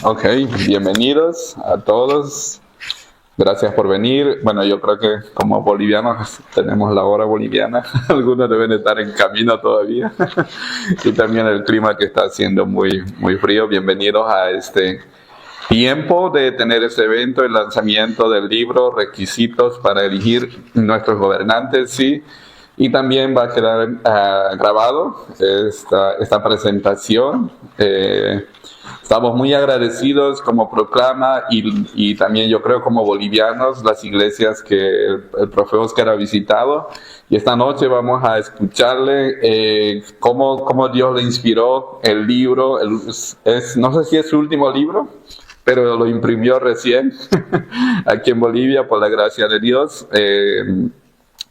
Ok, bienvenidos a todos. Gracias por venir. Bueno, yo creo que como bolivianos tenemos la hora boliviana. Algunos deben estar en camino todavía. Y también el clima que está haciendo muy frío. Bienvenidos a este tiempo de tener este evento, el lanzamiento del libro, requisitos para elegir nuestros gobernantes, sí. Y también va a quedar grabado esta presentación. Estamos muy agradecidos como Proclama y también yo creo como bolivianos, las iglesias que el profe Oscar ha visitado. Y esta noche vamos a escucharle cómo Dios le inspiró el libro. No sé si es su último libro, pero lo imprimió recién aquí en Bolivia por la gracia de Dios.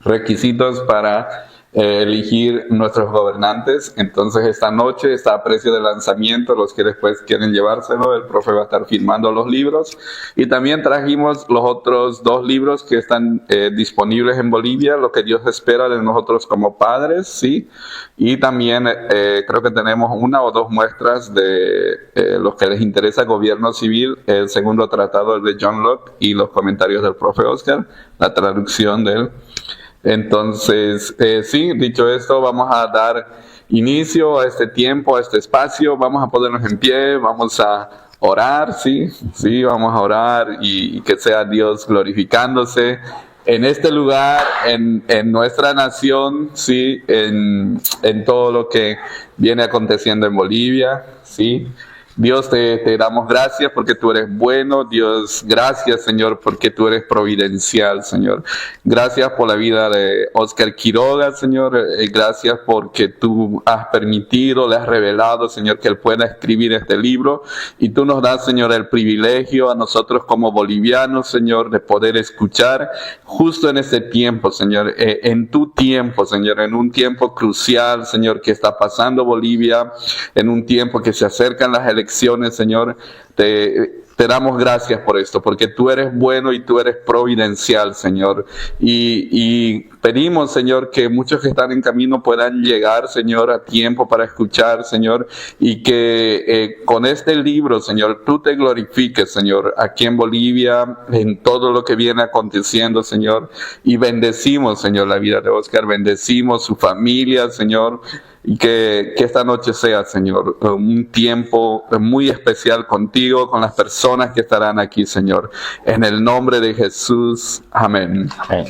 Requisitos para elegir nuestros gobernantes. Entonces esta noche está a precio de lanzamiento. Los que después quieren llevárselo, el profe va a estar firmando los libros. Y también trajimos los otros 2 libros que están disponibles en Bolivia, lo que Dios espera de nosotros como padres, ¿sí? Y también creo que tenemos 1 o 2 muestras de los que les interesa gobierno civil, el segundo tratado de John Locke y los comentarios del profe Oscar, la traducción de él. Entonces, sí, dicho esto, vamos a dar inicio a este tiempo, a este espacio. Vamos a ponernos en pie, vamos a orar, sí, vamos a orar y que sea Dios glorificándose en este lugar, en nuestra nación, sí, en todo lo que viene aconteciendo en Bolivia, sí. Dios, te damos gracias porque tú eres bueno. Dios, gracias, Señor, porque tú eres providencial, Señor. Gracias por la vida de Oscar Quiroga, Señor. Gracias porque tú has permitido, le has revelado, Señor, que él pueda escribir este libro. Y tú nos das, Señor, el privilegio a nosotros como bolivianos, Señor, de poder escuchar justo en este tiempo, Señor. En tu tiempo, Señor, en un tiempo crucial, Señor, que está pasando Bolivia, en un tiempo que se acercan las elecciones, Señor. Te damos gracias por esto, porque tú eres bueno y tú eres providencial, Señor. Y pedimos, Señor, que muchos que están en camino puedan llegar, Señor, a tiempo para escuchar, Señor, y que con este libro, Señor, tú te glorifiques, Señor, aquí en Bolivia, en todo lo que viene aconteciendo, Señor. Y bendecimos, Señor, la vida de Oscar, bendecimos su familia, Señor. Y que esta noche sea, Señor, un tiempo muy especial contigo, con las personas que estarán aquí, Señor. En el nombre de Jesús. Amén. Amén.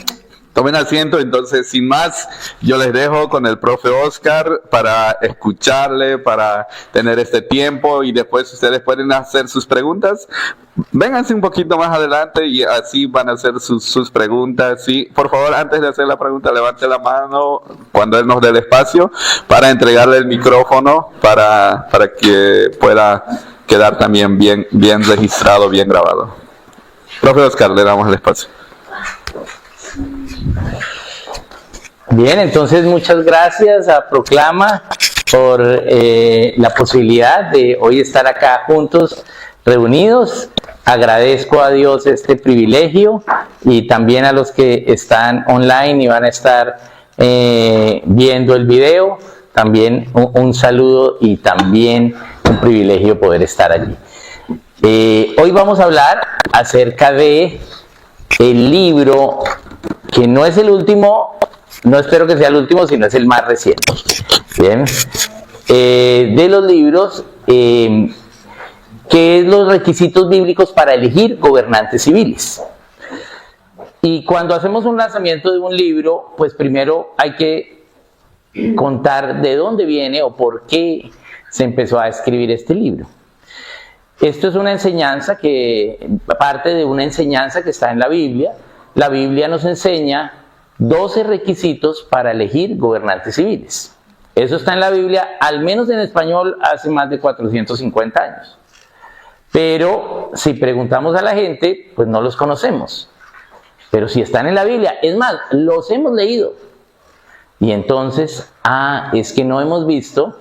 Tomen asiento, entonces, sin más, yo les dejo con el profe Oscar para escucharle, para tener este tiempo y después ustedes pueden hacer sus preguntas. Vénganse un poquito más adelante y así van a hacer sus preguntas. Sí, por favor, antes de hacer la pregunta, levante la mano cuando él nos dé el espacio para entregarle el micrófono para que pueda quedar también bien registrado, bien grabado. Profe Oscar, le damos el espacio. Bien, entonces muchas gracias a Proclama por la posibilidad de hoy estar acá juntos, reunidos. Agradezco a Dios este privilegio y también a los que están online y van a estar viendo el video. También un saludo y también un privilegio poder estar allí. Hoy vamos a hablar acerca de el libro que no es el último, no espero que sea el último, sino es el más reciente. Bien, de los libros, que es los requisitos bíblicos para elegir gobernantes civiles. Y cuando hacemos un lanzamiento de un libro, pues primero hay que contar de dónde viene o por qué se empezó a escribir este libro. Esto es una enseñanza parte de una enseñanza que está en la Biblia. La Biblia nos enseña 12 requisitos para elegir gobernantes civiles. Eso está en la Biblia, al menos en español, hace más de 450 años. Pero si preguntamos a la gente, pues no los conocemos. Pero si están en la Biblia, es más, los hemos leído. Y entonces, es que no hemos visto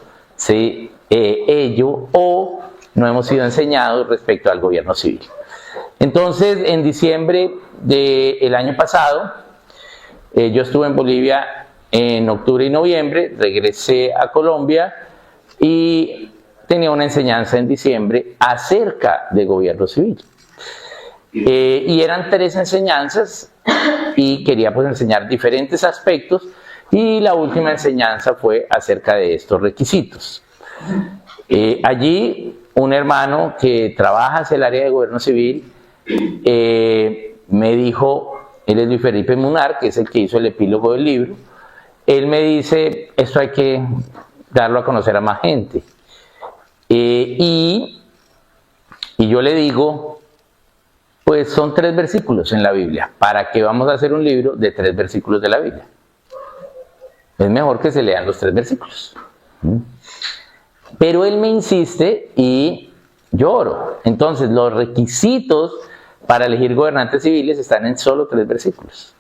ello o no hemos sido enseñados respecto al gobierno civil. Entonces, en diciembre del año pasado, yo estuve en Bolivia en octubre y noviembre, regresé a Colombia y tenía una enseñanza en diciembre acerca de gobierno civil. Y eran 3 enseñanzas y quería pues enseñar diferentes aspectos, y la última enseñanza fue acerca de estos requisitos. Allí un hermano que trabaja hacia el área de gobierno civil me dijo, él es Luis Felipe Munar, que es el que hizo el epílogo del libro. Él me dice, esto hay que darlo a conocer a más gente. Y yo le digo, pues son 3 versículos en la Biblia. ¿Para qué vamos a hacer un libro de 3 versículos de la Biblia? Es mejor que se lean los 3 versículos. Pero él me insiste y lloro. Entonces, los requisitos para elegir gobernantes civiles están en solo 3 versículos.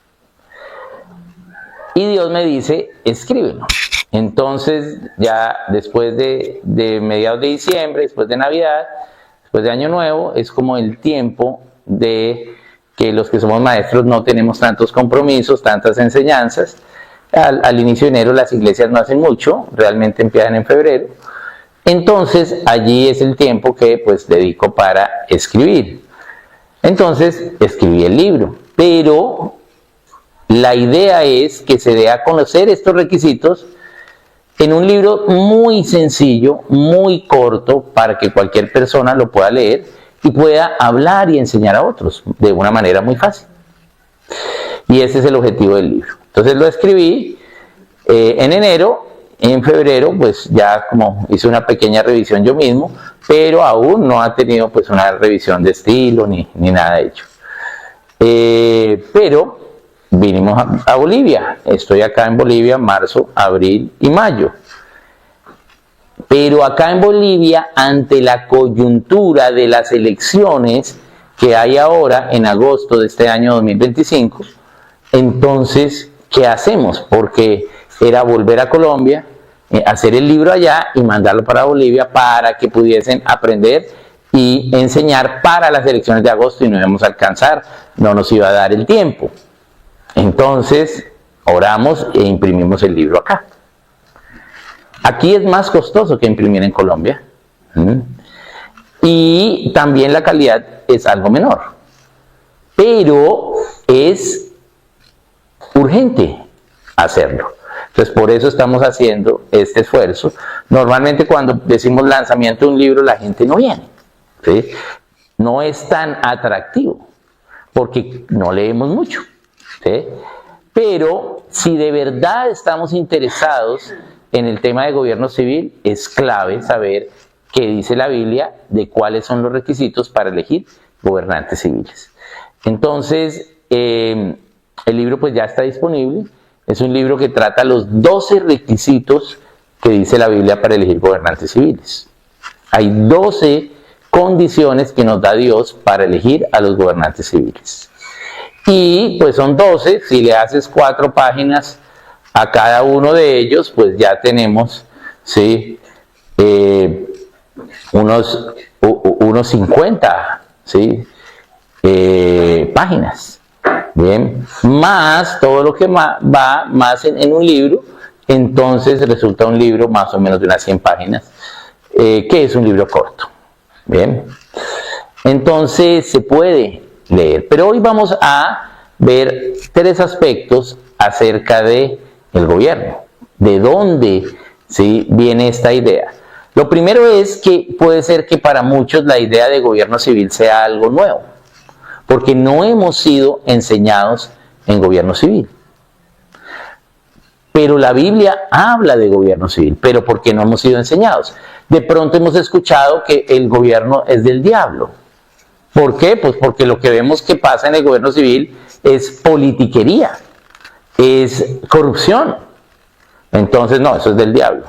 Y Dios me dice, escríbelo. Entonces, ya después de mediados de diciembre, después de Navidad, después de Año Nuevo, es como el tiempo de que los que somos maestros no tenemos tantos compromisos, tantas enseñanzas. Al inicio de enero las iglesias no hacen mucho, realmente empiezan en febrero. Entonces, allí es el tiempo que pues dedico para escribir. Entonces, escribí el libro, pero la idea es que se dé a conocer estos requisitos en un libro muy sencillo, muy corto, para que cualquier persona lo pueda leer y pueda hablar y enseñar a otros de una manera muy fácil. Y ese es el objetivo del libro. Entonces lo escribí en enero. En febrero pues ya como hice una pequeña revisión yo mismo, pero aún no ha tenido pues una revisión de estilo ni nada de hecho. Pero vinimos a Bolivia. Estoy acá en Bolivia marzo, abril y mayo. Pero acá en Bolivia, ante la coyuntura de las elecciones que hay ahora en agosto de este año 2025, entonces, ¿qué hacemos? Porque era volver a Colombia, hacer el libro allá y mandarlo para Bolivia para que pudiesen aprender y enseñar para las elecciones de agosto, y no íbamos a alcanzar, no nos iba a dar el tiempo. Entonces, oramos e imprimimos el libro acá. Aquí es más costoso que imprimir en Colombia. Y también la calidad es algo menor. Pero es urgente hacerlo. Entonces, por eso estamos haciendo este esfuerzo. Normalmente cuando decimos lanzamiento de un libro, la gente no viene, ¿sí? No es tan atractivo, porque no leemos mucho, ¿sí? Pero si de verdad estamos interesados en el tema de gobierno civil, es clave saber qué dice la Biblia de cuáles son los requisitos para elegir gobernantes civiles. Entonces, el libro pues ya está disponible. Es un libro que trata los 12 requisitos que dice la Biblia para elegir gobernantes civiles. Hay 12 condiciones que nos da Dios para elegir a los gobernantes civiles. Y pues son 12, si le haces 4 páginas a cada uno de ellos, pues ya tenemos, ¿sí? unos 50, ¿sí? Páginas. Bien, más todo lo que va más en un libro, entonces resulta un libro más o menos de unas 100 páginas, que es un libro corto. Bien, entonces se puede leer, pero hoy vamos a ver 3 aspectos acerca de el gobierno, de dónde, ¿sí?, viene esta idea. Lo primero es que puede ser que para muchos la idea de gobierno civil sea algo nuevo, porque no hemos sido enseñados en gobierno civil. Pero la Biblia habla de gobierno civil, pero ¿por qué no hemos sido enseñados? De pronto hemos escuchado que el gobierno es del diablo. ¿Por qué? Pues porque lo que vemos que pasa en el gobierno civil es politiquería, es corrupción. Entonces, no, eso es del diablo.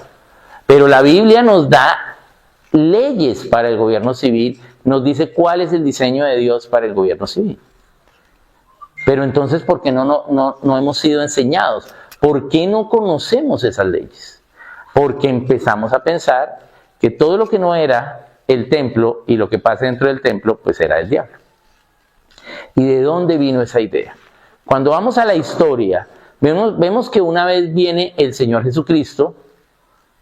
Pero la Biblia nos da leyes para el gobierno civil, nos dice cuál es el diseño de Dios para el gobierno civil. Pero entonces, ¿por qué no hemos sido enseñados? ¿Por qué no conocemos esas leyes? Porque empezamos a pensar que todo lo que no era el templo y lo que pasa dentro del templo, pues era el diablo. ¿Y de dónde vino esa idea? Cuando vamos a la historia, vemos que una vez viene el Señor Jesucristo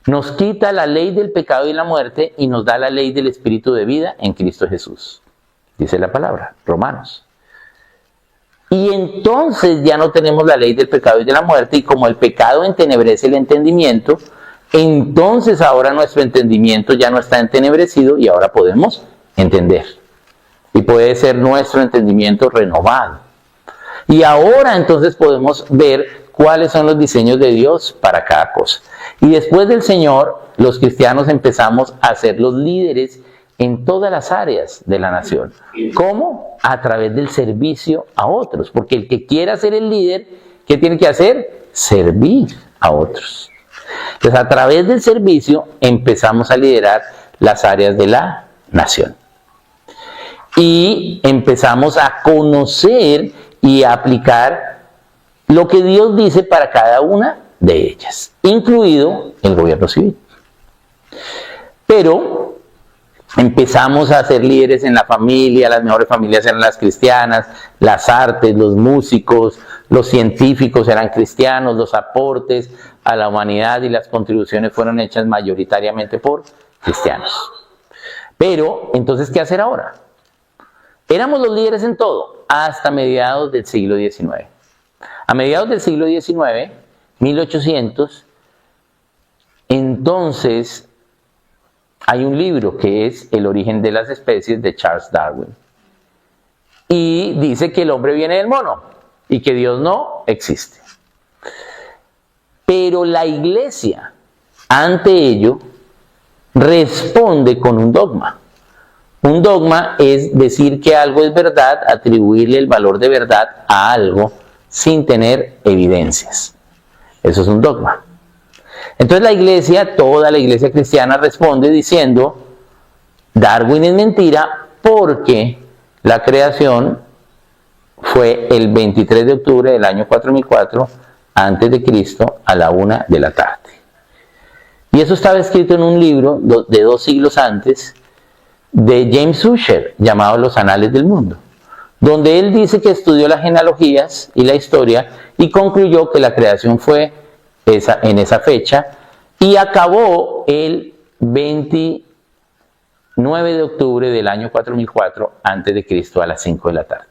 nos quita la ley del pecado y la muerte y nos da la ley del espíritu de vida en Cristo Jesús. Dice la palabra, Romanos. Y entonces ya no tenemos la ley del pecado y de la muerte, y como el pecado entenebrece el entendimiento, entonces ahora nuestro entendimiento ya no está entenebrecido y ahora podemos entender. Y puede ser nuestro entendimiento renovado. Y ahora entonces podemos ver cuáles son los diseños de Dios para cada cosa. Y después del Señor, los cristianos empezamos a ser los líderes en todas las áreas de la nación. ¿Cómo? A través del servicio a otros. Porque el que quiera ser el líder, ¿qué tiene que hacer? Servir a otros. Entonces, a través del servicio empezamos a liderar las áreas de la nación. Y empezamos a conocer y a aplicar lo que Dios dice para cada una de ellas, incluido el gobierno civil. Pero empezamos a ser líderes en la familia, las mejores familias eran las cristianas, las artes, los músicos, los científicos eran cristianos, los aportes a la humanidad y las contribuciones fueron hechas mayoritariamente por cristianos. Pero, entonces, ¿qué hacer ahora? Éramos los líderes en todo, hasta mediados del siglo XIX. A mediados del siglo XIX, 1800, entonces hay un libro que es El origen de las especies de Charles Darwin. Y dice que el hombre viene del mono y que Dios no existe. Pero la iglesia, ante ello, responde con un dogma. Un dogma es decir que algo es verdad, atribuirle el valor de verdad a algo sin tener evidencias. Eso es un dogma. Entonces la iglesia, toda la iglesia cristiana responde diciendo, Darwin es mentira porque la creación fue el 23 de octubre del año 4004 antes de Cristo a la 1 de la tarde. Y eso estaba escrito en un libro de 2 siglos antes de James Ussher, llamado Los Anales del Mundo, donde él dice que estudió las genealogías y la historia y concluyó que la creación fue en esa fecha y acabó el 29 de octubre del año 4004 antes de Cristo a las 5 de la tarde.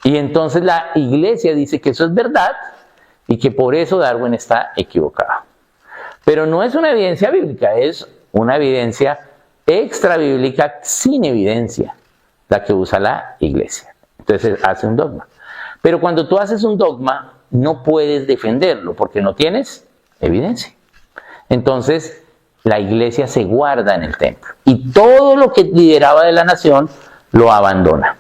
Y entonces la iglesia dice que eso es verdad y que por eso Darwin está equivocado. Pero no es una evidencia bíblica, es una evidencia extra bíblica sin evidencia, la que usa la iglesia. Entonces hace un dogma. Pero cuando tú haces un dogma, no puedes defenderlo porque no tienes evidencia. Entonces la iglesia se guarda en el templo y todo lo que lideraba de la nación lo abandona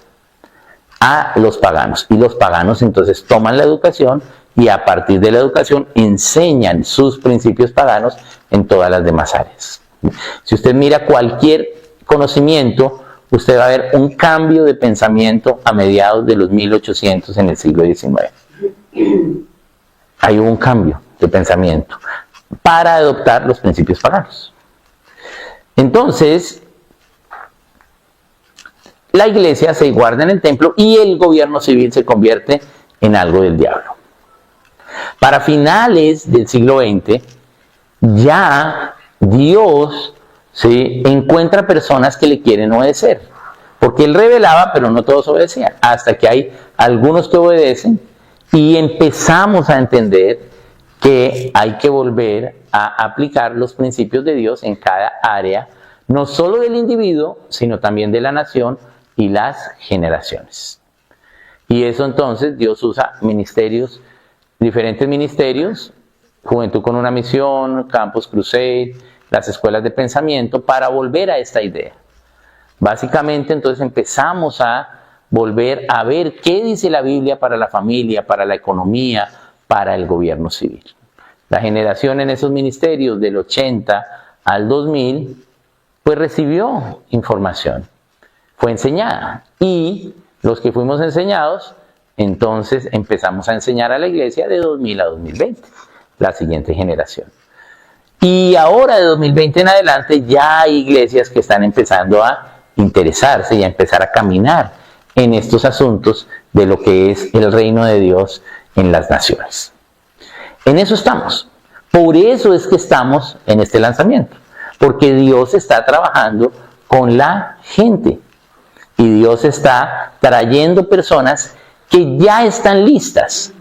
a los paganos. Y los paganos entonces toman la educación y a partir de la educación enseñan sus principios paganos en todas las demás áreas. Si usted mira cualquier conocimiento, usted va a ver un cambio de pensamiento a mediados de los 1800 en el siglo XIX. Hay un cambio de pensamiento para adoptar los principios paganos. Entonces, la iglesia se guarda en el templo y el gobierno civil se convierte en algo del diablo. Para finales del siglo XX, ya Dios encuentra personas que le quieren obedecer. Porque Él revelaba, pero no todos obedecían. Hasta que hay algunos que obedecen y empezamos a entender que hay que volver a aplicar los principios de Dios en cada área, no solo del individuo, sino también de la nación y las generaciones. Y eso entonces Dios usa ministerios, diferentes ministerios, Juventud con una Misión, Campus Crusade, las escuelas de pensamiento, para volver a esta idea. Básicamente entonces empezamos a volver a ver qué dice la Biblia para la familia, para la economía, para el gobierno civil. La generación en esos ministerios del 80 al 2000 pues recibió información, fue enseñada y los que fuimos enseñados entonces empezamos a enseñar a la iglesia de 2000 a 2020, la siguiente generación. Y ahora de 2020 en adelante ya hay iglesias que están empezando a interesarse y a empezar a caminar en estos asuntos de lo que es el reino de Dios en las naciones. En eso estamos. Por eso es que estamos en este lanzamiento, porque Dios está trabajando con la gente y Dios está trayendo personas que ya están listas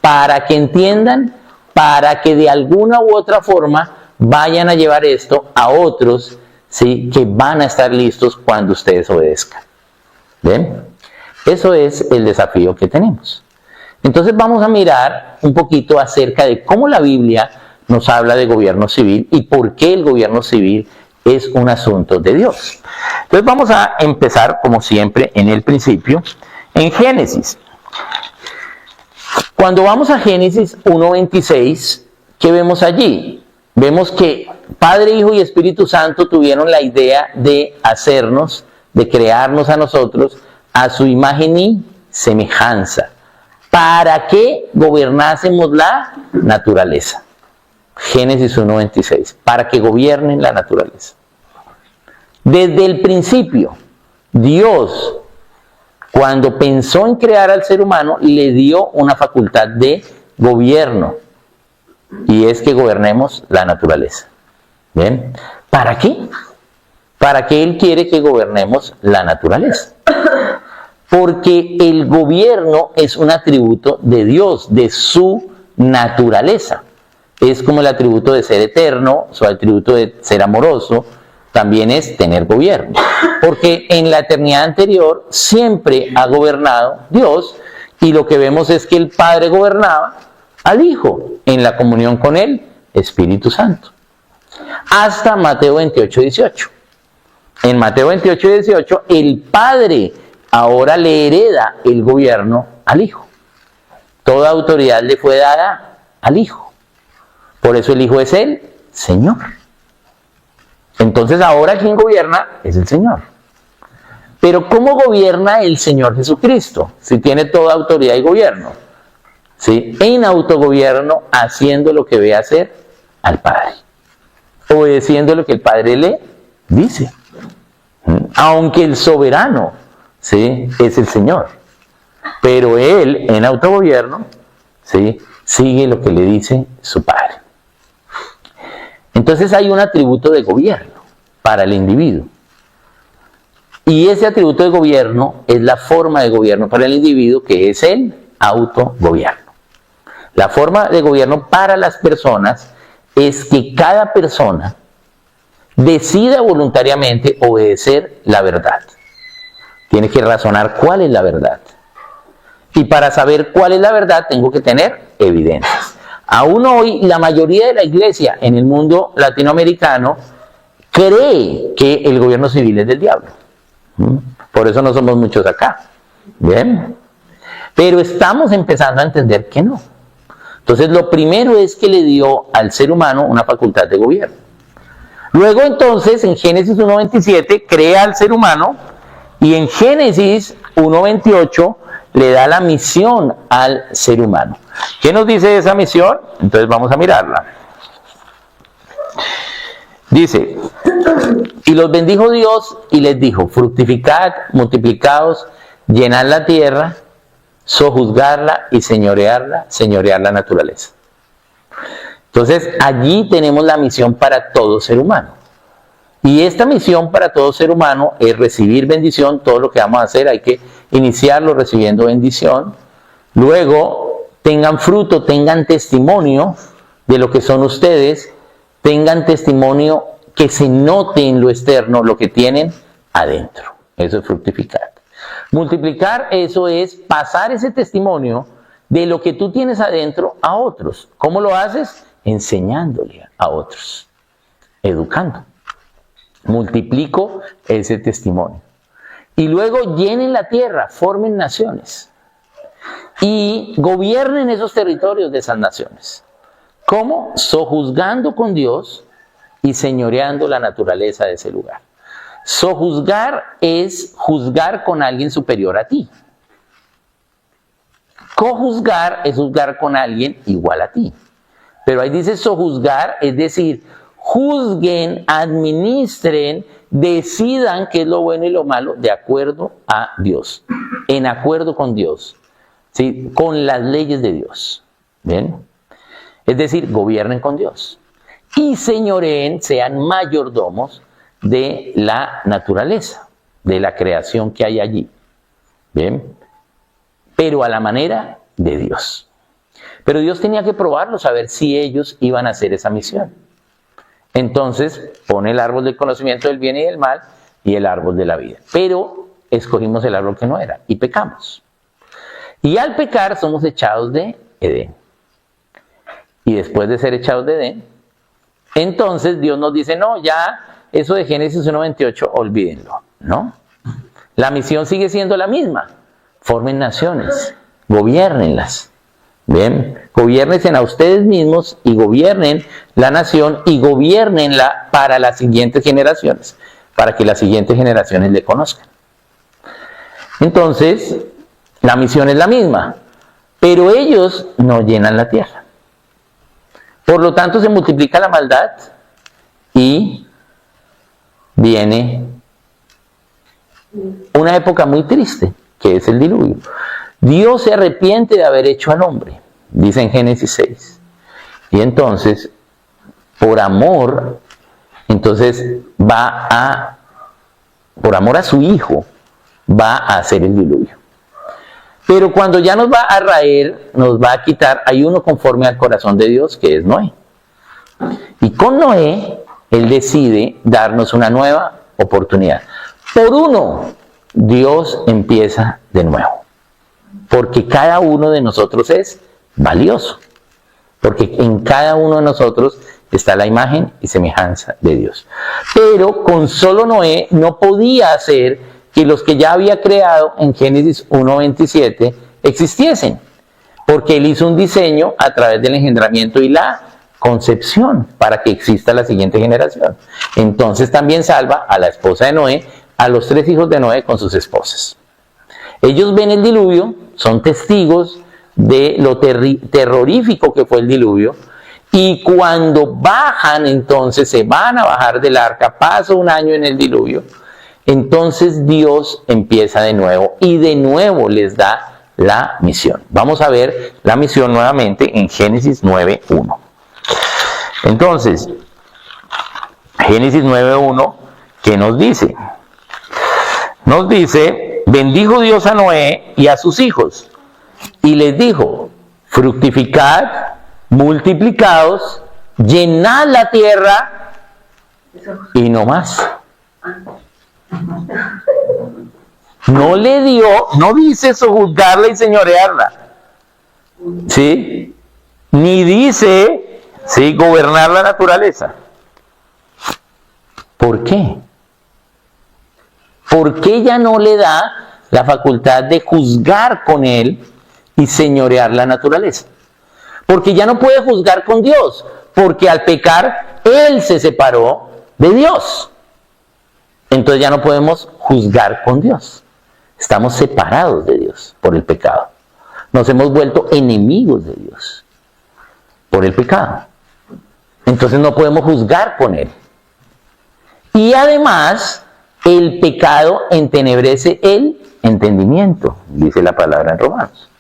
para que entiendan, para que de alguna u otra forma vayan a llevar esto a otros, ¿sí?, que van a estar listos cuando ustedes obedezcan. ¿Ven? Eso es el desafío que tenemos. Entonces vamos a mirar un poquito acerca de cómo la Biblia nos habla de gobierno civil y por qué el gobierno civil es un asunto de Dios. Entonces vamos a empezar, como siempre, en el principio, en Génesis. Cuando vamos a Génesis 1:26, ¿qué vemos allí? Vemos que Padre, Hijo y Espíritu Santo tuvieron la idea de hacernos, de crearnos a nosotros a su imagen y semejanza, para que gobernásemos la naturaleza. Génesis 1:26, para que gobiernen la naturaleza. Desde el principio, Dios, cuando pensó en crear al ser humano, le dio una facultad de gobierno, y es que gobernemos la naturaleza. ¿Bien? ¿Para qué? ¿Para qué Él quiere que gobernemos la naturaleza? Porque el gobierno es un atributo de Dios, de su naturaleza. Es como el atributo de ser eterno, su atributo de ser amoroso, también es tener gobierno. Porque en la eternidad anterior siempre ha gobernado Dios, y lo que vemos es que el Padre gobernaba al Hijo en la comunión con el Espíritu Santo. Hasta Mateo 28:18. En Mateo 28:18, el Padre ahora le hereda el gobierno al Hijo. Toda autoridad le fue dada al Hijo. Por eso el Hijo es el Señor. Entonces ahora quien gobierna es el Señor. Pero ¿cómo gobierna el Señor Jesucristo? Si tiene toda autoridad y gobierno. ¿Sí? En autogobierno, haciendo lo que ve hacer al Padre. Obedeciendo lo que el Padre le dice. Aunque el soberano, ¿sí?, es el Señor. Pero Él, en autogobierno, ¿sí?, sigue lo que le dice su Padre. Entonces hay un atributo de gobierno para el individuo. Y ese atributo de gobierno es la forma de gobierno para el individuo, que es el autogobierno. La forma de gobierno para las personas es que cada persona decida voluntariamente obedecer la verdad. Tiene que razonar cuál es la verdad. Y para saber cuál es la verdad tengo que tener evidencias. Aún hoy la mayoría de la iglesia en el mundo latinoamericano cree que el gobierno civil es del diablo. Por eso no somos muchos acá. ¿Bien? Pero estamos empezando a entender que no. Entonces lo primero es que le dio al ser humano una facultad de gobierno. Luego entonces en Génesis 1:27 crea al ser humano, y en Génesis 1:28 le da la misión al ser humano. ¿Qué nos dice esa misión? Entonces vamos a mirarla. Dice: y los bendijo Dios y les dijo: fructificad, multiplicaos, llenad la tierra, sojuzgarla y señorear la naturaleza. Entonces allí tenemos la misión para todo ser humano. Y esta misión para todo ser humano es recibir bendición. Todo lo que vamos a hacer hay que iniciarlo recibiendo bendición. Luego tengan fruto, tengan testimonio de lo que son ustedes, tengan testimonio, que se note en lo externo lo que tienen adentro. Eso es fructificar. Multiplicar, eso es pasar ese testimonio de lo que tú tienes adentro a otros. ¿Cómo lo haces? Enseñándole a otros, educando. Multiplico ese testimonio. Y luego llenen la tierra, formen naciones y gobiernen esos territorios de esas naciones. ¿Cómo? Sojuzgando con Dios y señoreando la naturaleza de ese lugar. Sojuzgar es juzgar con alguien superior a ti. Cojuzgar es juzgar con alguien igual a ti. Pero ahí dice sojuzgar, es decir, juzguen, administren, decidan qué es lo bueno y lo malo de acuerdo a Dios, en acuerdo con Dios, ¿sí?, con las leyes de Dios. ¿Bien? Es decir, gobiernen con Dios. Y señoreen, sean mayordomos de la naturaleza, de la creación que hay allí. ¿Bien? Pero a la manera de Dios. Pero Dios tenía que probarlos a ver si ellos iban a hacer esa misión. Entonces pone el árbol del conocimiento del bien y del mal y el árbol de la vida. Pero escogimos el árbol que no era y pecamos. Y al pecar somos echados de Edén. Y después de ser echados de Edén, entonces Dios nos dice, no, ya eso de Génesis 1:28, olvídenlo. No. La misión sigue siendo la misma. Formen naciones, gobiernenlas. Bien, gobiérnense a ustedes mismos y gobiernen la nación y gobiernenla para las siguientes generaciones, para que las siguientes generaciones le conozcan. Entonces, la misión es la misma, pero ellos no llenan la tierra. Por lo tanto, se multiplica la maldad y viene una época muy triste, que es el diluvio. Dios se arrepiente de haber hecho al hombre, dice en Génesis 6. Y entonces, por amor, por amor a su hijo, va a hacer el diluvio. Pero cuando ya nos va a raer, nos va a quitar, hay uno conforme al corazón de Dios, que es Noé. Y con Noé, Él decide darnos una nueva oportunidad. Por uno, Dios empieza de nuevo. Porque cada uno de nosotros es valioso. Porque en cada uno de nosotros está la imagen y semejanza de Dios. Pero con solo Noé no podía hacer que los que ya había creado en Génesis 1:27 existiesen. Porque Él hizo un diseño a través del engendramiento y la concepción para que exista la siguiente generación. Entonces también salva a la esposa de Noé, a los 3 hijos de Noé con sus esposas. Ellos ven el diluvio, son testigos de lo terrorífico que fue el diluvio, y cuando bajan, entonces se van a bajar del arca, pasa un año en el diluvio, entonces Dios empieza de nuevo y de nuevo les da la misión. Vamos a ver la misión nuevamente en Génesis 9:1. Entonces, Génesis 9:1, ¿qué nos dice? Nos dice, bendijo Dios a Noé y a sus hijos, y les dijo, fructificad, multiplicaos, llenad la tierra, y no más. No dice sojuzgarla y señorearla, ¿sí? Ni dice, ¿sí?, gobernar la naturaleza. ¿Por qué? ¿Por qué ya no le da la facultad de juzgar con él y señorear la naturaleza? Porque ya no puede juzgar con Dios, porque al pecar él se separó de Dios. Entonces ya no podemos juzgar con Dios. Estamos separados de Dios por el pecado. Nos hemos vuelto enemigos de Dios por el pecado. Entonces no podemos juzgar con él. Y además, el pecado entenebrece el entendimiento, dice la palabra en Romanos.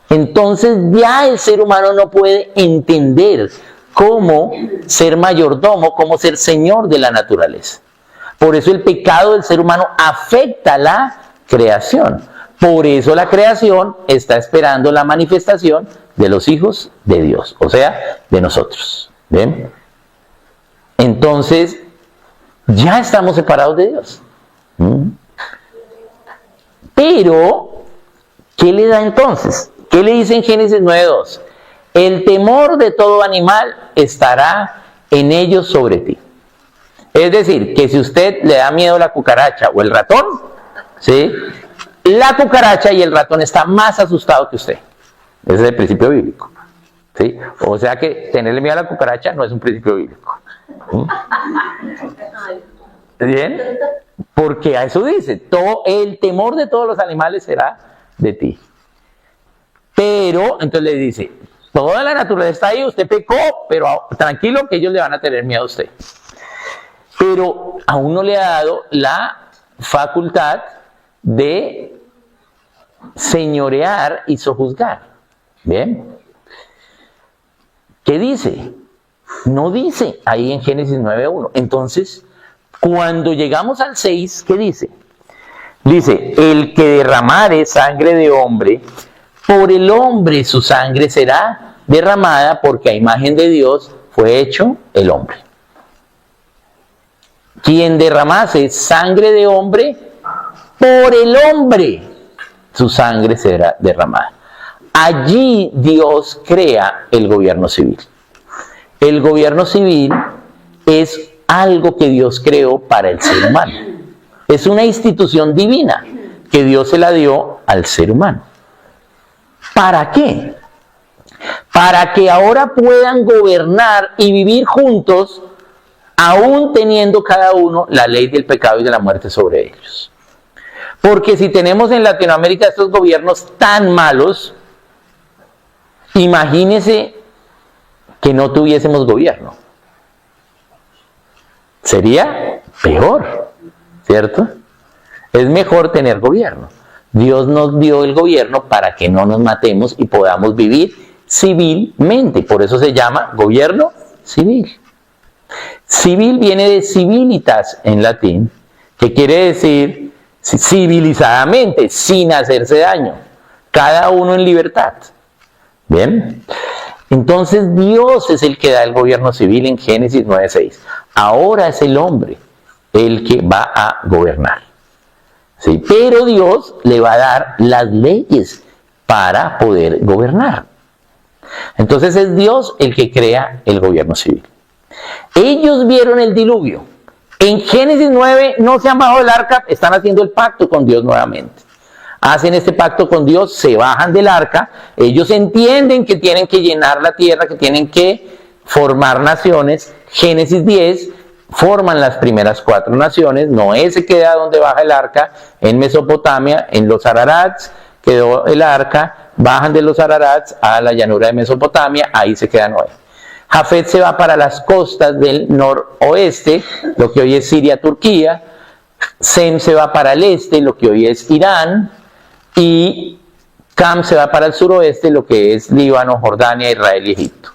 Entonces ya el ser humano no puede entender cómo ser mayordomo, cómo ser señor de la naturaleza. Por eso el pecado del ser humano afecta la creación. Por eso la creación está esperando la manifestación de los hijos de Dios, o sea, de nosotros. ¿Ven? Entonces, ya estamos separados de Dios. Pero, ¿qué le da entonces? ¿Qué le dice en Génesis 9:2? El temor de todo animal estará en ellos sobre ti. Es decir, que si usted le da miedo a la cucaracha o el ratón, ¿sí?, la cucaracha y el ratón están más asustados que usted. Ese es el principio bíblico, ¿sí? O sea que tenerle miedo a la cucaracha no es un principio bíblico. ¿Bien? Porque a eso dice, el temor de todos los animales será de ti. Pero, entonces le dice, toda la naturaleza está ahí, usted pecó, pero tranquilo que ellos le van a tener miedo a usted. Pero aún no le ha dado la facultad de señorear y sojuzgar. ¿Bien? ¿Qué dice? No dice ahí en Génesis 9:1. Entonces, cuando llegamos al 6, ¿qué dice? Dice, el que derramare sangre de hombre, por el hombre su sangre será derramada, porque a imagen de Dios fue hecho el hombre. Quien derramase sangre de hombre, por el hombre su sangre será derramada. Allí Dios crea el gobierno civil. El gobierno civil es algo que Dios creó para el ser humano. Es una institución divina que Dios se la dio al ser humano. ¿Para qué? Para que ahora puedan gobernar y vivir juntos, aún teniendo cada uno la ley del pecado y de la muerte sobre ellos. Porque si tenemos en Latinoamérica estos gobiernos tan malos, imagínese que no tuviésemos gobierno. Sería peor, ¿cierto? Es mejor tener gobierno. Dios nos dio el gobierno para que no nos matemos y podamos vivir civilmente. Por eso se llama gobierno civil. Civil viene de civilitas en latín, que quiere decir civilizadamente, sin hacerse daño. Cada uno en libertad. ¿Bien? Entonces Dios es el que da el gobierno civil en Génesis 9:6. Ahora es el hombre el que va a gobernar. ¿Sí? Pero Dios le va a dar las leyes para poder gobernar. Entonces es Dios el que crea el gobierno civil. Ellos vieron el diluvio. En Génesis 9 no se han bajado del arca, están haciendo el pacto con Dios nuevamente. Hacen este pacto con Dios, se bajan del arca, ellos entienden que tienen que llenar la tierra, que tienen que formar naciones. Génesis 10, forman las primeras 4 naciones. Noé se queda donde baja el arca, en Mesopotamia, en los Ararats quedó el arca, bajan de los Ararats a la llanura de Mesopotamia, ahí se queda Noé. Jafet se va para las costas del noroeste, lo que hoy es Siria, Turquía. Sem se va para el este, lo que hoy es Irán. Y Cam se va para el suroeste, lo que es Líbano, Jordania, Israel y Egipto.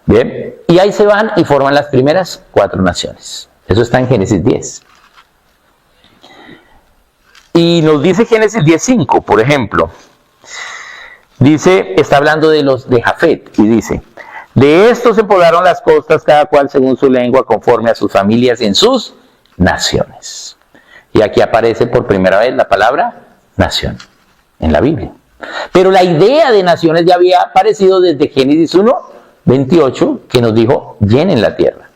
Bien, y ahí se van y forman las primeras 4 naciones. Eso está en Génesis 10. Y nos dice Génesis 10:5, por ejemplo. Dice, está hablando de los de Jafet, y dice, de estos se poblaron las costas, cada cual según su lengua, conforme a sus familias en sus naciones. Y aquí aparece por primera vez la palabra nación en la Biblia. Pero la idea de naciones ya había aparecido desde Génesis 1:28, que nos dijo, llenen la tierra.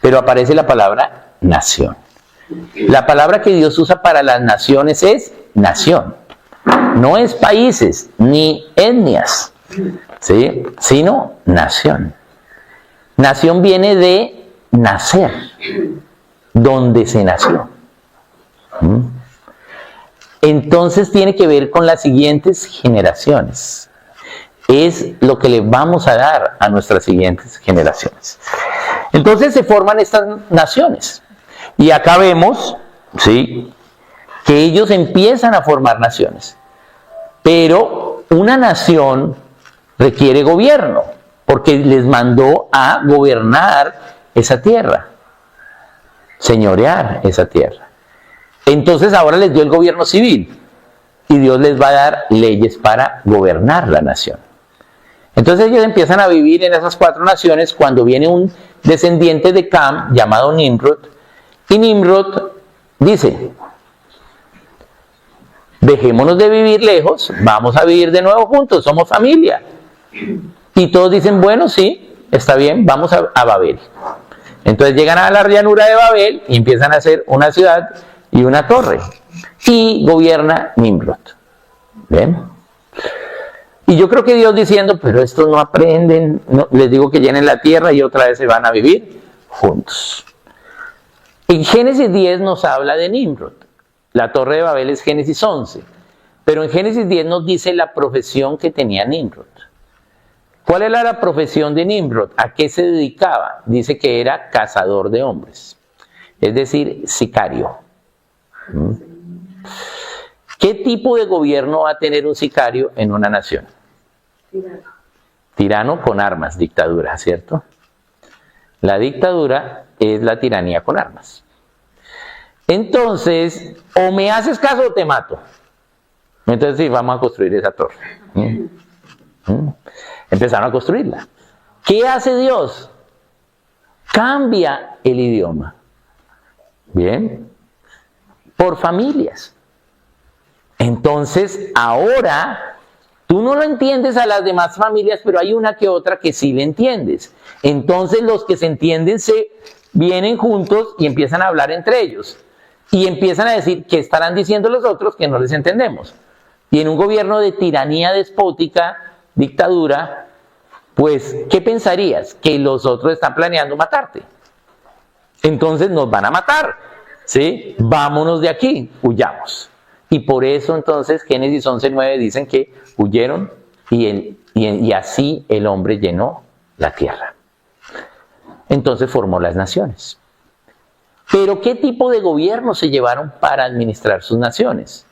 Pero aparece la palabra nación. La palabra que Dios usa para las naciones es nación. No es países ni etnias, ¿sí? Sino nación. Nación viene de nacer, donde se nació. Entonces tiene que ver con las siguientes generaciones. Es lo que le vamos a dar a nuestras siguientes generaciones. Entonces se forman estas naciones. Y acá vemos, ¿sí?, que ellos empiezan a formar naciones. Pero una nación requiere gobierno, porque les mandó a gobernar esa tierra, señorear esa tierra. Entonces ahora les dio el gobierno civil y Dios les va a dar leyes para gobernar la nación. Entonces ellos empiezan a vivir en esas 4 naciones cuando viene un descendiente de Cam llamado Nimrod, y Nimrod dice, dejémonos de vivir lejos, vamos a vivir de nuevo juntos, somos familia. Y todos dicen, bueno, sí, está bien, vamos a Babel. Entonces llegan a la llanura de Babel y empiezan a hacer una ciudad y una torre. Y gobierna Nimrod. ¿Ven? Y yo creo que Dios diciendo, pero estos no aprenden, no, les digo que llenen la tierra y otra vez se van a vivir juntos. En Génesis 10 nos habla de Nimrod. La torre de Babel es Génesis 11. Pero en Génesis 10 nos dice la profesión que tenía Nimrod. ¿Cuál era la profesión de Nimrod? ¿A qué se dedicaba? Dice que era cazador de hombres. Es decir, sicario. ¿Qué tipo de gobierno va a tener un sicario en una nación? Tirano con armas, dictadura, ¿cierto? La dictadura es la tiranía con armas. Entonces, o me haces caso o te mato. Entonces sí, vamos a construir esa torre. Empezaron a construirla. ¿Qué hace Dios? Cambia el idioma. Bien. Por familias. Entonces, ahora, tú no lo entiendes a las demás familias, pero hay una que otra que sí le entiendes. Entonces, los que se entienden se vienen juntos y empiezan a hablar entre ellos. Y empiezan a decir qué estarán diciendo los otros que no les entendemos. Y en un gobierno de tiranía despótica, dictadura, pues, ¿qué pensarías? Que los otros están planeando matarte. Entonces nos van a matar, ¿sí? Vámonos de aquí, huyamos. Y por eso entonces Génesis 11:9 dicen que huyeron y así el hombre llenó la tierra. Entonces formó las naciones. Pero ¿qué tipo de gobierno se llevaron para administrar sus naciones?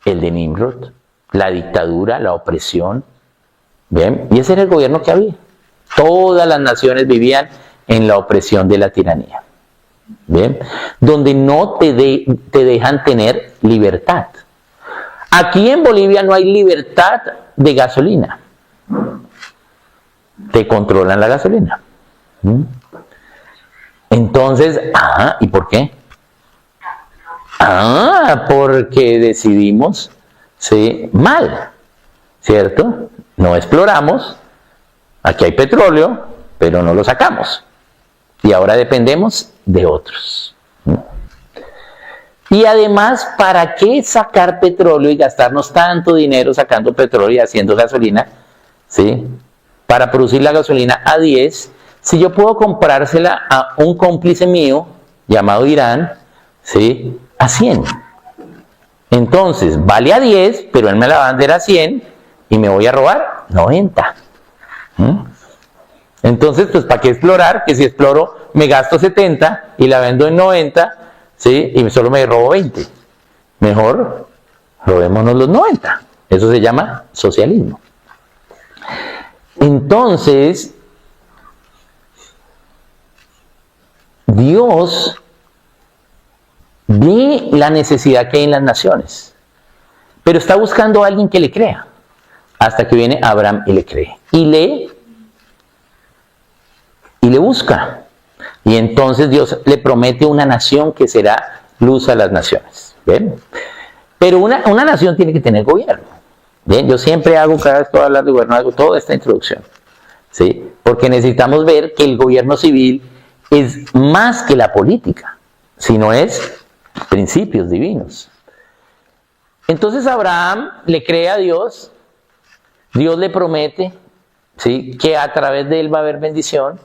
El de Nimrod, la dictadura, la opresión. ¿Bien? Y ese era el gobierno que había. Todas las naciones vivían en la opresión de la tiranía. ¿Bien? Donde no te dejan tener libertad. Aquí en Bolivia no hay libertad de gasolina. Te controlan la gasolina. Entonces, ¿y por qué? Porque decidimos, ¿sí? Mal, ¿cierto? No exploramos, aquí hay petróleo, pero no lo sacamos. Y ahora dependemos de otros. Y además, ¿para qué sacar petróleo y gastarnos tanto dinero sacando petróleo y haciendo gasolina? ¿Sí? Para producir la gasolina a 10, si yo puedo comprársela a un cómplice mío, llamado Irán, ¿sí? A 100. Entonces, vale a 10, pero él me la va a vender a 100 y me voy a robar 90. Entonces, pues, ¿para qué explorar? Que si exploro, me gasto 70 y la vendo en 90, ¿sí? Y solo me robo 20. Mejor, robémonos los 90. Eso se llama socialismo. Entonces, Dios ve la necesidad que hay en las naciones, pero está buscando a alguien que le crea, hasta que viene Abraham y le cree, y le busca, y entonces Dios le promete una nación que será luz a las naciones. ¿Ven? Pero una nación tiene que tener gobierno. ¿Ven? Yo siempre hago, cada vez que voy a hablar de gobierno, hago toda esta introducción, ¿sí? Porque necesitamos ver que el gobierno civil es más que la política, sino es principios divinos. Entonces Abraham le cree a Dios, Dios le promete, ¿sí?, que a través de él va a haber bendición,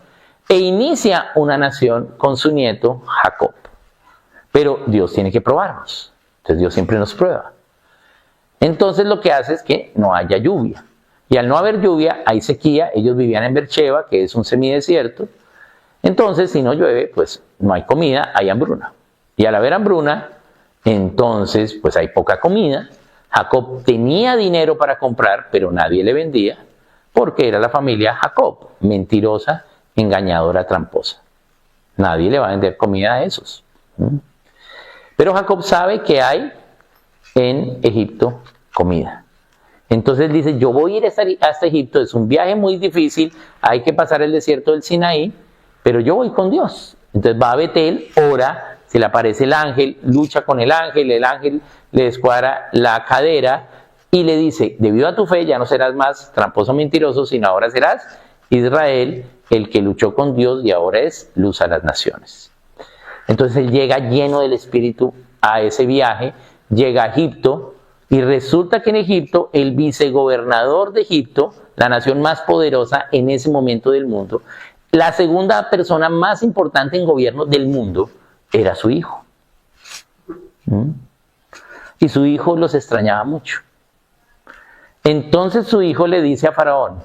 e inicia una nación con su nieto Jacob. Pero Dios tiene que probarnos, entonces Dios siempre nos prueba. Entonces lo que hace es que no haya lluvia, y al no haber lluvia hay sequía. Ellos vivían en Beersheba, que es un semidesierto. Entonces, si no llueve, pues no hay comida, hay hambruna. Y al haber hambruna, entonces, pues hay poca comida. Jacob tenía dinero para comprar, pero nadie le vendía, porque era la familia Jacob, mentirosa, engañadora, tramposa. Nadie le va a vender comida a esos. Pero Jacob sabe que hay en Egipto comida. Entonces dice, yo voy a ir hasta Egipto, es un viaje muy difícil, hay que pasar el desierto del Sinaí, pero yo voy con Dios. Entonces va a Betel, ora, se le aparece el ángel, lucha con el ángel le descuadra la cadera y le dice, debido a tu fe ya no serás más tramposo mentiroso, sino ahora serás Israel, el que luchó con Dios y ahora es luz a las naciones. Entonces él llega lleno del Espíritu a ese viaje, llega a Egipto, y resulta que en Egipto el vicegobernador de Egipto, la nación más poderosa en ese momento del mundo, la segunda persona más importante en gobierno del mundo, era su hijo. Y su hijo los extrañaba mucho. Entonces su hijo le dice a Faraón,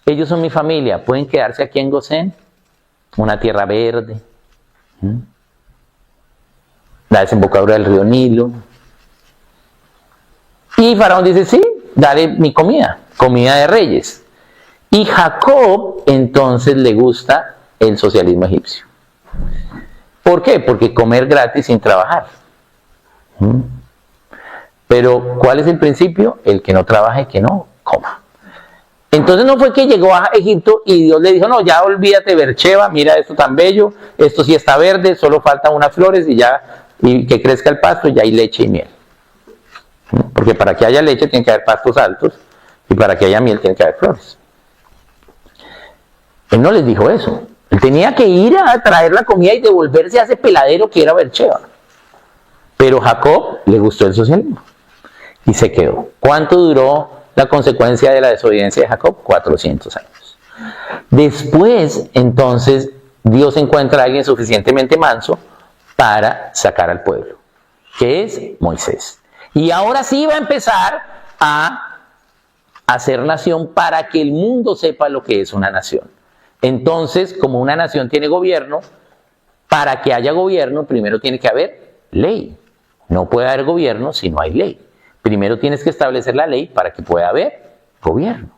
ellos son mi familia, pueden quedarse aquí en Gosén, una tierra verde, la desembocadura del río Nilo. Y Faraón dice, sí, dale mi comida, comida de reyes. Y Jacob entonces le gusta el socialismo egipcio. ¿Por qué? Porque comer gratis sin trabajar. Pero ¿cuál es el principio? El que no trabaje, que no coma. Entonces no fue que llegó a Egipto y Dios le dijo, no, ya olvídate Beersheba, mira esto tan bello, esto sí está verde, solo faltan unas flores y que crezca el pasto, y ya hay leche y miel. Porque para que haya leche tiene que haber pastos altos y para que haya miel tiene que haber flores. Él no les dijo eso. Él tenía que ir a traer la comida y devolverse a ese peladero que era Beersheba. Pero Jacob le gustó el socialismo y se quedó. ¿Cuánto duró la consecuencia de la desobediencia de Jacob? 400 años. Después, entonces, Dios encuentra a alguien suficientemente manso para sacar al pueblo, que es Moisés. Y ahora sí va a empezar a hacer nación para que el mundo sepa lo que es una nación. Entonces, como una nación tiene gobierno, para que haya gobierno, primero tiene que haber ley. No puede haber gobierno si no hay ley. Primero tienes que establecer la ley para que pueda haber gobierno.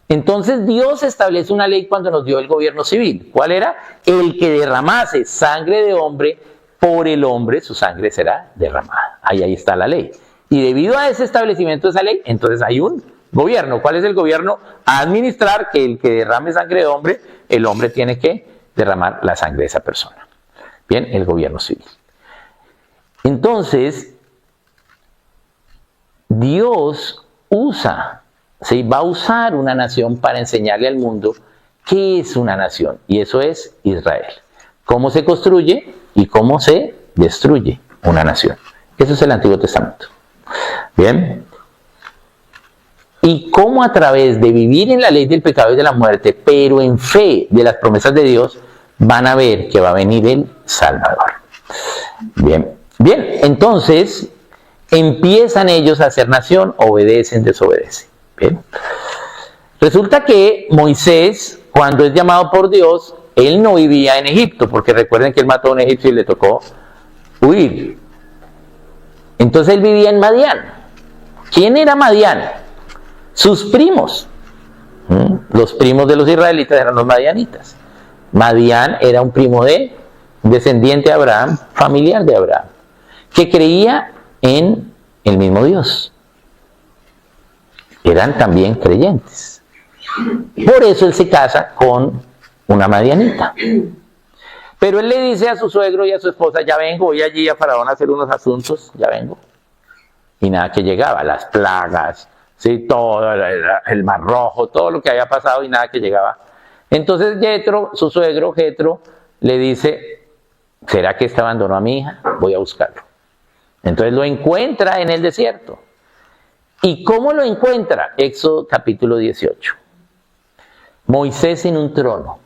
Entonces Dios establece una ley cuando nos dio el gobierno civil. ¿Cuál era? El que derramase sangre de hombre, por el hombre su sangre será derramada. Ahí está la ley. Y debido a ese establecimiento de esa ley, entonces hay un gobierno. ¿Cuál es el gobierno? Administrar que el que derrame sangre de hombre, el hombre tiene que derramar la sangre de esa persona. Bien, el gobierno civil. Entonces, Dios va a usar una nación para enseñarle al mundo qué es una nación. Y eso es Israel. Cómo se construye y cómo se destruye una nación. Eso es el Antiguo Testamento. Bien. Y cómo a través de vivir en la ley del pecado y de la muerte, pero en fe de las promesas de Dios, van a ver que va a venir el Salvador. Bien, entonces empiezan ellos a ser nación, obedecen, desobedecen. Bien. Resulta que Moisés, cuando es llamado por Dios, él no vivía en Egipto, porque recuerden que él mató a un egipcio y le tocó huir. Entonces él vivía en Madián. ¿Quién era Madián? Sus primos. Los primos de los israelitas eran los madianitas. Madián era un primo de descendiente de Abraham, familiar de Abraham, que creía en el mismo Dios. Eran también creyentes. Por eso él se casa con una madianita. Pero él le dice a su suegro y a su esposa, ya vengo, voy allí a Faraón a hacer unos asuntos, ya vengo. Y nada que llegaba, las plagas, ¿sí? Todo el Mar Rojo, todo lo que había pasado y nada que llegaba. Entonces Jetro, su suegro Jetro, le dice, ¿será que este abandonó a mi hija? Voy a buscarlo. Entonces lo encuentra en el desierto. ¿Y cómo lo encuentra? Éxodo capítulo 18. Moisés en un trono.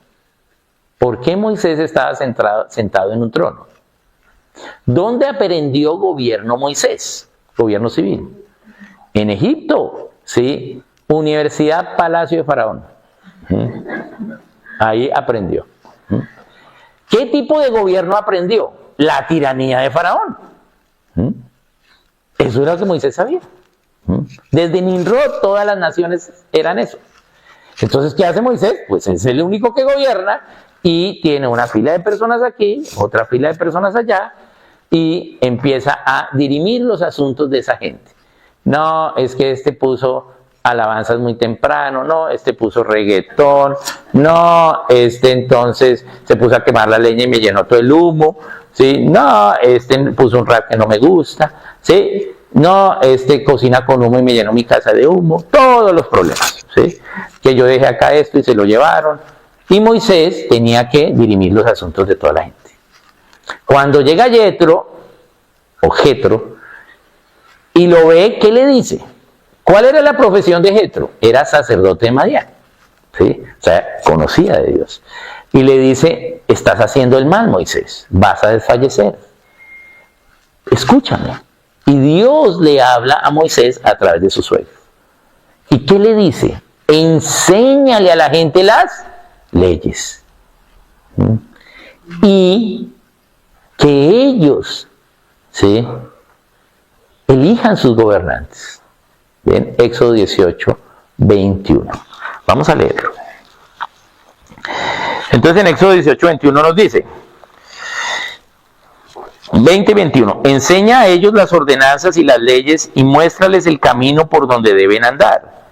¿Por qué Moisés estaba sentado en un trono? ¿Dónde aprendió gobierno Moisés? Gobierno civil. En Egipto, ¿sí? Universidad Palacio de Faraón. Ahí aprendió. ¿Qué tipo de gobierno aprendió? La tiranía de Faraón. Eso era lo que Moisés sabía. Desde Nimrod todas las naciones eran eso. Entonces, ¿qué hace Moisés? Pues es el único que gobierna y tiene una fila de personas aquí, otra fila de personas allá, y empieza a dirimir los asuntos de esa gente. No, es que este puso alabanzas muy temprano, no, este puso reggaetón, no, este entonces se puso a quemar la leña y me llenó todo el humo, ¿sí? No, este puso un rap que no me gusta, ¿sí? No, este cocina con humo y me llenó mi casa de humo, todos los problemas, ¿sí? Que yo dejé acá esto y se lo llevaron. Y Moisés tenía que dirimir los asuntos de toda la gente. Cuando llega Jetro, y lo ve, ¿qué le dice? ¿Cuál era la profesión de Jetro? Era sacerdote de Madián, ¿sí? O sea, conocía de Dios. Y le dice, estás haciendo el mal, Moisés, vas a desfallecer. Escúchame. Y Dios le habla a Moisés a través de su suegro. ¿Y qué le dice? Enséñale a la gente las leyes. Y que ellos, ¿sí?, elijan sus gobernantes. Bien, Éxodo 18, 21. Vamos a leerlo. Entonces en Éxodo 18:21 nos dice, 20:21, enseña a ellos las ordenanzas y las leyes y muéstrales el camino por donde deben andar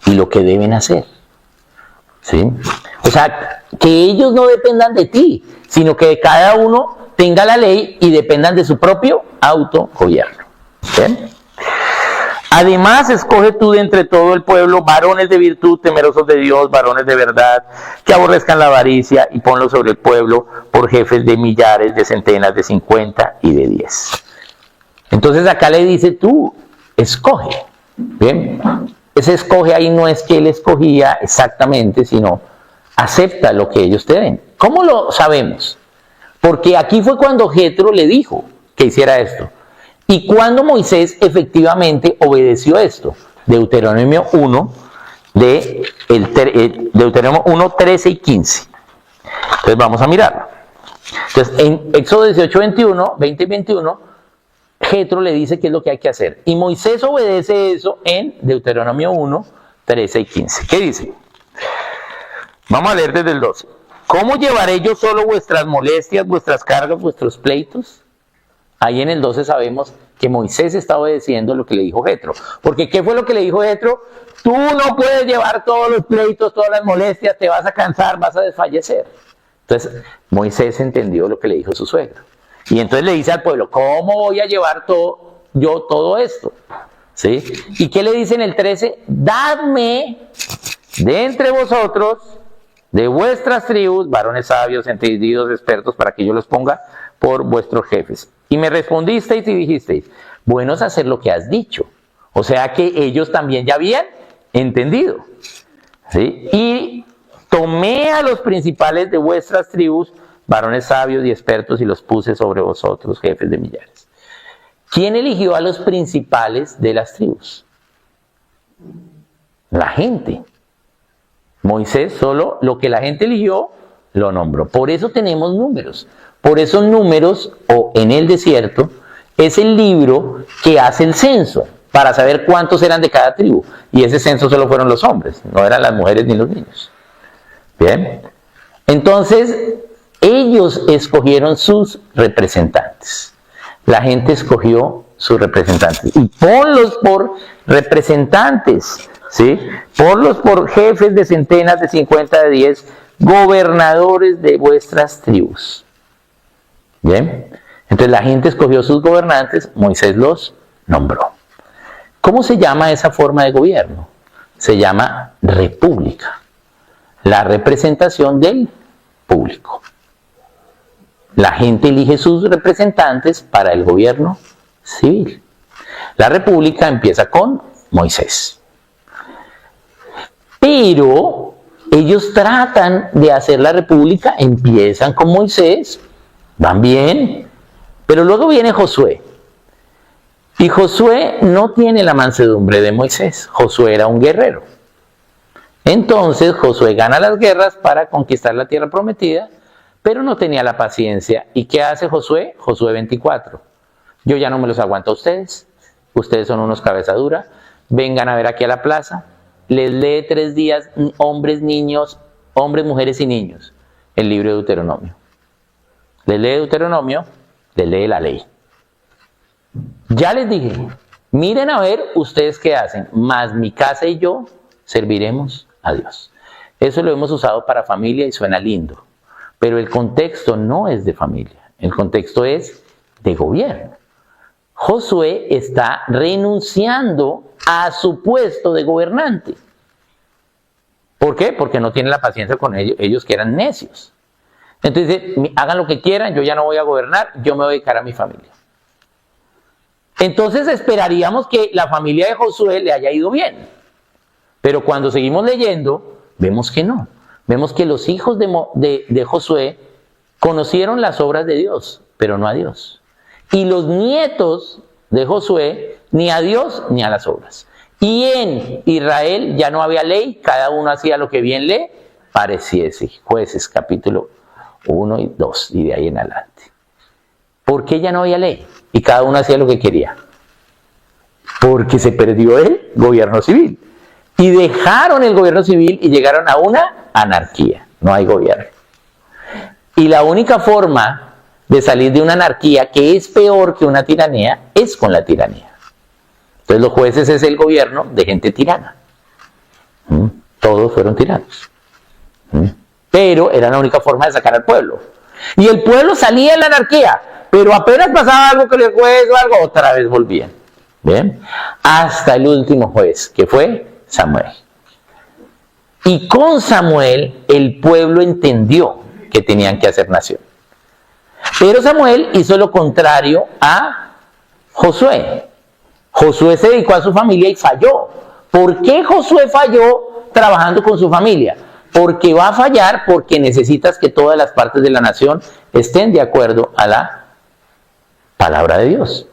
y lo que deben hacer. ¿Sí? O sea, que ellos no dependan de ti, sino que cada uno tenga la ley y dependan de su propio autogobierno. ¿Bien? Además, escoge tú de entre todo el pueblo varones de virtud, temerosos de Dios, varones de verdad, que aborrezcan la avaricia, y ponlos sobre el pueblo por jefes de millares, de centenas, de 50 y de 10. Entonces acá le dice tú, escoge. ¿Bien? Ese escoge ahí no es que él escogía exactamente, sino acepta lo que ellos te den. ¿Cómo lo sabemos? Porque aquí fue cuando Jetro le dijo que hiciera esto. Y cuando Moisés efectivamente obedeció esto. Deuteronomio 1, Deuteronomio 1, 13 y 15. Entonces vamos a mirarlo. Entonces en Éxodo 18, 21, 20 y 21, Jetro le dice qué es lo que hay que hacer. Y Moisés obedece eso en Deuteronomio 1, 13 y 15. ¿Qué dice? Vamos a leer desde el 12. ¿Cómo llevaré yo solo vuestras molestias, vuestras cargas, vuestros pleitos? Ahí en el 12 sabemos que Moisés está obedeciendo lo que le dijo Jetro. Porque ¿qué fue lo que le dijo Jetro? Tú no puedes llevar todos los pleitos, todas las molestias, te vas a cansar, vas a desfallecer. Entonces Moisés entendió lo que le dijo su suegro. Y entonces le dice al pueblo, ¿cómo voy a llevar yo todo esto? ¿Sí? ¿Y qué le dice en el 13? Dadme de entre vosotros, de vuestras tribus, varones sabios, entendidos, expertos, para que yo los ponga por vuestros jefes. Y me respondisteis y dijisteis, bueno es hacer lo que has dicho. O sea que ellos también ya habían entendido. ¿Sí? Y tomé a los principales de vuestras tribus, varones sabios y expertos, y los puse sobre vosotros, jefes de millares. ¿Quién eligió a los principales de las tribus? La gente. Moisés solo lo que la gente eligió lo nombró. Por eso tenemos números. Por eso Números, o en el desierto, es el libro que hace el censo para saber cuántos eran de cada tribu. Y ese censo solo fueron los hombres, no eran las mujeres ni los niños. Bien. Entonces, ellos escogieron sus representantes. La gente escogió sus representantes. Y ponlos por representantes, ¿sí? Ponlos por jefes de centenas, de 50, de 10, gobernadores de vuestras tribus. Bien. Entonces la gente escogió sus gobernantes, Moisés los nombró. ¿Cómo se llama esa forma de gobierno? Se llama república. La representación del público. La gente elige sus representantes para el gobierno civil. La república empieza con Moisés. Pero ellos tratan de hacer la república, empiezan con Moisés, van bien, pero luego viene Josué. Y Josué no tiene la mansedumbre de Moisés. Josué era un guerrero. Entonces Josué gana las guerras para conquistar la tierra prometida, pero no tenía la paciencia. ¿Y qué hace Josué? Josué 24. Yo ya no me los aguanto a ustedes. Ustedes son unos cabezadura. Vengan a ver aquí a la plaza. Les lee 3 días, hombres, niños, hombres, mujeres y niños, el libro de Deuteronomio. Les lee Deuteronomio, les lee la ley. Ya les dije, miren a ver ustedes qué hacen, mas mi casa y yo serviremos a Dios. Eso lo hemos usado para familia y suena lindo, pero el contexto no es de familia, el contexto es de gobierno. Josué está renunciando a su puesto de gobernante. ¿Por qué? Porque no tiene la paciencia con ellos que eran necios. Entonces dice, hagan lo que quieran, yo ya no voy a gobernar, yo me voy a dedicar a mi familia. Entonces esperaríamos que la familia de Josué le haya ido bien. Pero cuando seguimos leyendo, vemos que no. Vemos que los hijos de Josué conocieron las obras de Dios, pero no a Dios. Y los nietos de Josué, ni a Dios ni a las obras. Y en Israel ya no había ley, cada uno hacía lo que bien le pareciese. Jueces capítulo 1 y 2 y de ahí en adelante. ¿Por qué ya no había ley? Y cada uno hacía lo que quería. Porque se perdió el gobierno civil. Y dejaron el gobierno civil y llegaron a una anarquía. No hay gobierno. Y la única forma de salir de una anarquía, que es peor que una tiranía, es con la tiranía. Entonces los jueces es el gobierno de gente tirana. Todos fueron tiranos. Pero era la única forma de sacar al pueblo. Y el pueblo salía de la anarquía, pero apenas pasaba algo con el juez o algo, otra vez volvían. ¿Bien? Hasta el último juez, que fue Samuel. Y con Samuel el pueblo entendió que tenían que hacer nación. Pero Samuel hizo lo contrario a Josué. Josué se dedicó a su familia y falló. ¿Por qué Josué falló trabajando con su familia? Porque va a fallar porque necesitas que todas las partes de la nación estén de acuerdo a la palabra de Dios.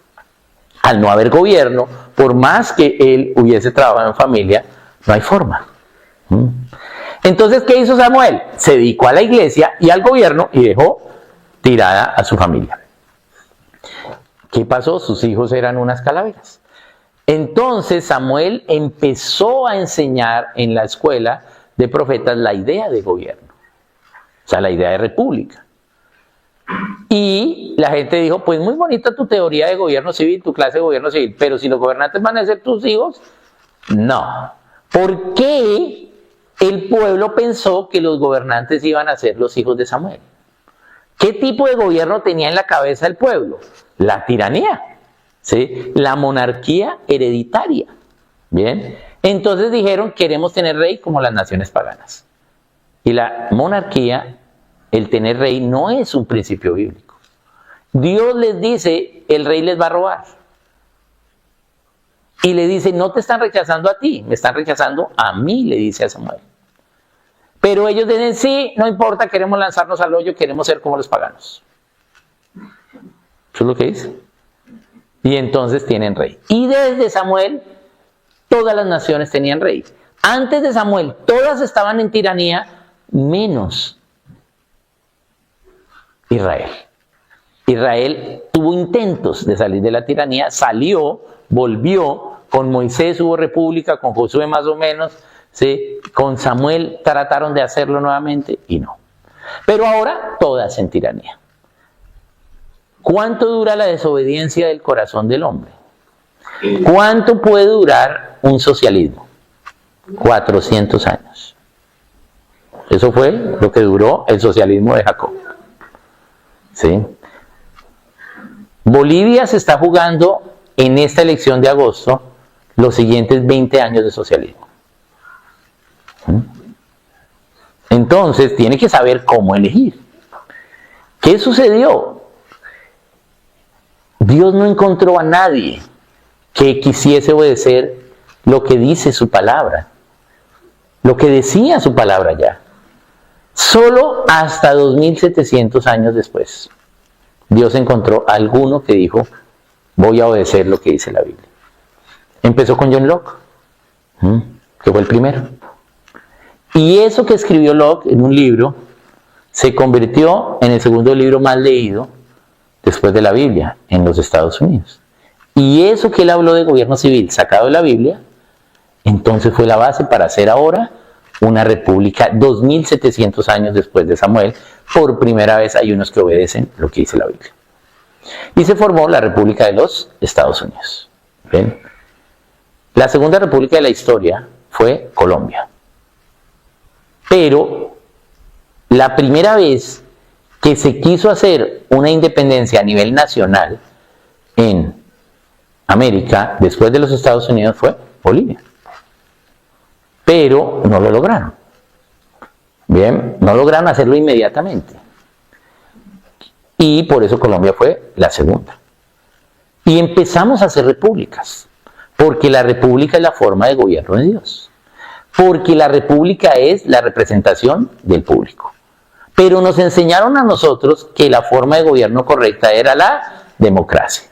Al no haber gobierno, por más que él hubiese trabajado en familia, no hay forma. Entonces, ¿qué hizo Samuel? Se dedicó a la iglesia y al gobierno y dejó tirada a su familia. ¿Qué pasó? Sus hijos eran unas calaveras. Entonces Samuel empezó a enseñar en la escuela de profetas la idea de gobierno, o sea, la idea de república. Y la gente dijo, pues muy bonita tu teoría de gobierno civil, tu clase de gobierno civil, pero si los gobernantes van a ser tus hijos, no. ¿Por qué el pueblo pensó que los gobernantes iban a ser los hijos de Samuel? ¿Qué tipo de gobierno tenía en la cabeza el pueblo? La tiranía, ¿sí? La monarquía hereditaria. Bien, entonces dijeron, queremos tener rey como las naciones paganas. Y la monarquía, el tener rey, no es un principio bíblico. Dios les dice, el rey les va a robar. Y le dice, no te están rechazando a ti, me están rechazando a mí, le dice a Samuel. Pero ellos dicen, sí, no importa, queremos lanzarnos al hoyo, queremos ser como los paganos. Eso es lo que dice. Y entonces tienen rey. Y desde Samuel, todas las naciones tenían rey. Antes de Samuel, todas estaban en tiranía, menos Israel. Israel tuvo intentos de salir de la tiranía, salió, volvió, con Moisés hubo república, con Josué más o menos, ¿sí? Con Samuel trataron de hacerlo nuevamente y no. Pero ahora todas en tiranía. ¿Cuánto dura la desobediencia del corazón del hombre? ¿Cuánto puede durar un socialismo? 400 años. Eso fue lo que duró el socialismo de Jacob. ¿Sí? Bolivia se está jugando en esta elección de agosto los siguientes 20 años de socialismo. Entonces tiene que saber cómo elegir. ¿Qué sucedió? Dios no encontró a nadie que quisiese obedecer lo que dice su palabra, lo que decía su palabra ya. Solo hasta 2700 años después, Dios encontró a alguno que dijo, voy a obedecer lo que dice la Biblia. Empezó con John Locke, que fue el primero. Y eso que escribió Locke en un libro, se convirtió en el segundo libro más leído después de la Biblia en los Estados Unidos. Y eso que él habló de gobierno civil sacado de la Biblia, entonces fue la base para hacer ahora una república 2700 años después de Samuel. Por primera vez hay unos que obedecen lo que dice la Biblia. Y se formó la República de los Estados Unidos. ¿Ven? La segunda república de la historia fue Colombia. Pero la primera vez que se quiso hacer una independencia a nivel nacional en América, después de los Estados Unidos, fue Bolivia. Pero no lo lograron. Bien, no lograron hacerlo inmediatamente. Y por eso Colombia fue la segunda. Y empezamos a hacer repúblicas, porque la república es la forma de gobierno de Dios. Porque la república es la representación del público. Pero nos enseñaron a nosotros que la forma de gobierno correcta era la democracia.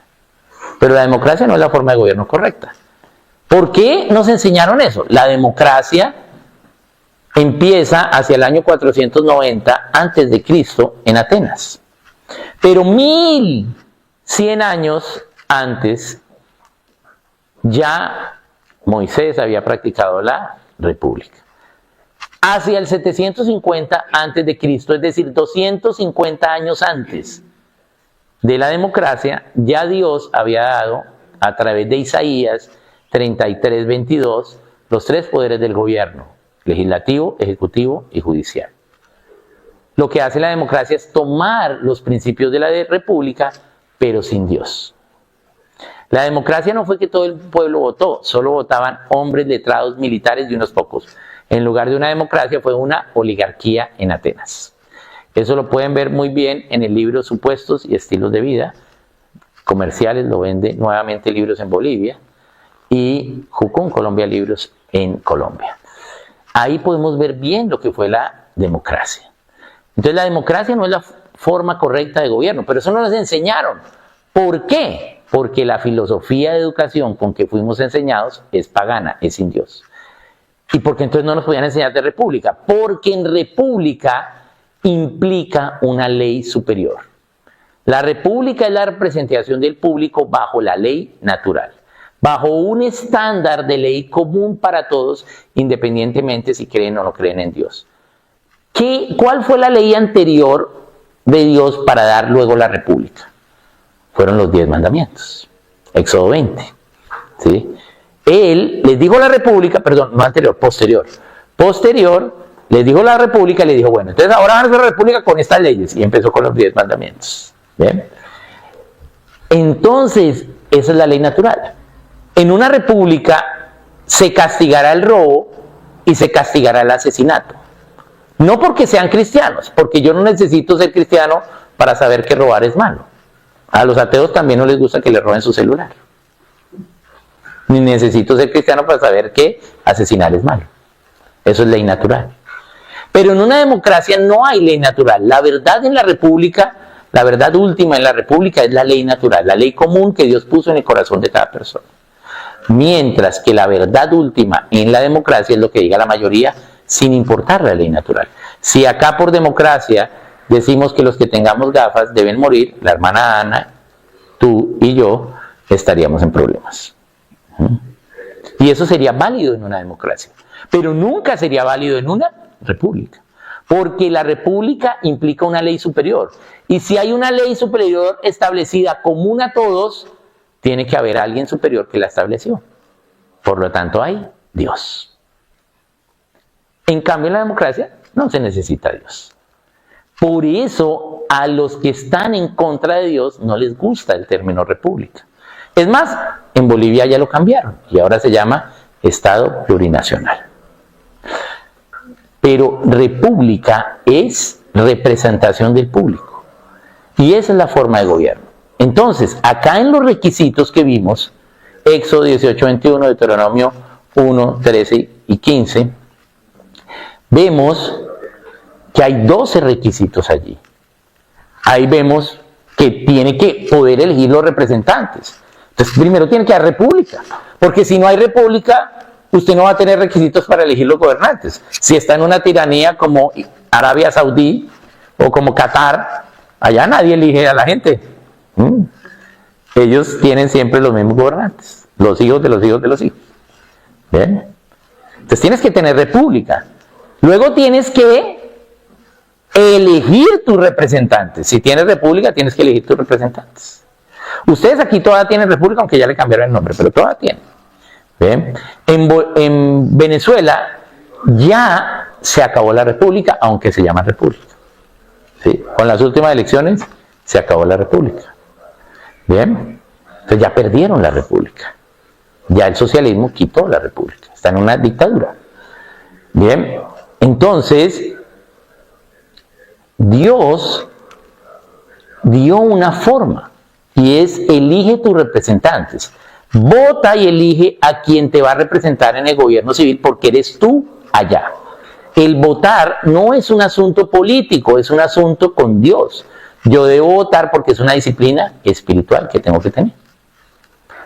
Pero la democracia no es la forma de gobierno correcta. ¿Por qué nos enseñaron eso? La democracia empieza hacia el año 490 antes de Cristo en Atenas. Pero 1100 años antes, ya Moisés había practicado la república. Hacia el 750 a.C., es decir, 250 años antes de la democracia, ya Dios había dado, a través de Isaías 33:22, los tres poderes del gobierno: legislativo, ejecutivo y judicial. Lo que hace la democracia es tomar los principios de la república, pero sin Dios. La democracia no fue que todo el pueblo votó, solo votaban hombres letrados, militares y unos pocos. En lugar de una democracia fue una oligarquía en Atenas. Eso lo pueden ver muy bien en el libro Supuestos y Estilos de Vida. Comerciales lo vende nuevamente Libros en Bolivia y Jucún Colombia Libros en Colombia. Ahí podemos ver bien lo que fue la democracia. Entonces la democracia no es la forma correcta de gobierno, pero eso no nos enseñaron. ¿Por qué? Porque la filosofía de educación con que fuimos enseñados es pagana, es sin Dios. ¿Y por qué entonces no nos podían enseñar de república? Porque en república implica una ley superior. La república es la representación del público bajo la ley natural, bajo un estándar de ley común para todos, independientemente si creen o no creen en Dios. ¿Cuál fue la ley anterior de Dios para dar luego la república? Fueron los 10 mandamientos, Éxodo 20. ¿Sí? Él les dijo la república, perdón, no anterior, posterior. Posterior, les dijo la república y le dijo, bueno, entonces ahora van a hacer la república con estas leyes. Y empezó con los 10 mandamientos. ¿Bien? Entonces, esa es la ley natural. En una república se castigará el robo y se castigará el asesinato. No porque sean cristianos, porque yo no necesito ser cristiano para saber que robar es malo. A los ateos también no les gusta que les roben su celular. Ni necesito ser cristiano para saber que asesinar es malo. Eso es ley natural. Pero en una democracia no hay ley natural. La verdad en la república, la verdad última en la república es la ley natural, la ley común que Dios puso en el corazón de cada persona. Mientras que la verdad última en la democracia es lo que diga la mayoría, sin importar la ley natural. Si acá por democracia decimos que los que tengamos gafas deben morir, la hermana Ana, tú y yo estaríamos en problemas. Y eso sería válido en una democracia, pero nunca sería válido en una república, porque la república implica una ley superior, y si hay una ley superior establecida común a todos, tiene que haber alguien superior que la estableció. Por lo tanto hay Dios. En cambio en la democracia no se necesita Dios. Por eso a los que están en contra de Dios no les gusta el término república. Es más, en Bolivia ya lo cambiaron y ahora se llama Estado plurinacional. Pero república es representación del público y esa es la forma de gobierno. Entonces, acá en los requisitos que vimos, Éxodo 18:21, Deuteronomio 1, 13 y 15, vemos que hay 12 requisitos allí. Ahí vemos que tiene que poder elegir los representantes. Entonces, primero tiene que haber república, porque si no hay república, usted no va a tener requisitos para elegir los gobernantes. Si está en una tiranía como Arabia Saudí o como Qatar, allá nadie elige a la gente. Ellos tienen siempre los mismos gobernantes, los hijos de los hijos de los hijos. ¿Bien? Entonces tienes que tener república. Luego tienes que elegir tus representantes. Si tienes república, tienes que elegir tus representantes. Ustedes aquí todavía tienen república, aunque ya le cambiaron el nombre, pero todavía tienen. ¿Bien? En Venezuela ya se acabó la república, aunque se llama república. ¿Sí? Con las últimas elecciones se acabó la república. ¿Bien? Entonces ya perdieron la república. Ya el socialismo quitó la república. Está en una dictadura. Bien. Entonces, Dios dio una forma y es elige tus representantes. Vota y elige a quien te va a representar en el gobierno civil porque eres tú allá. El votar no es un asunto político, es un asunto con Dios. Yo debo votar porque es una disciplina espiritual que tengo que tener.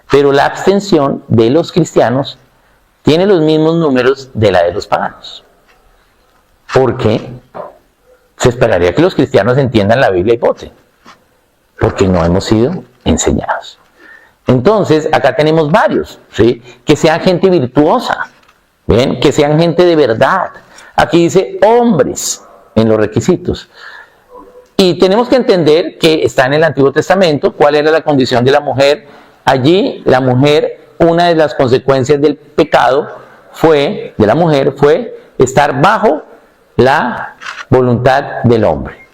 Pero la abstención de los cristianos tiene los mismos números de la de los paganos. Porque se esperaría que los cristianos entiendan la Biblia y voten. Porque no hemos sido enseñados. Entonces, acá tenemos varios, ¿sí? Que sean gente virtuosa, ¿bien? Que sean gente de verdad. Aquí dice hombres en los requisitos. Y tenemos que entender que está en el Antiguo Testamento cuál era la condición de la mujer. Allí, la mujer, una de las consecuencias del pecado de la mujer fue estar bajo la voluntad del hombre.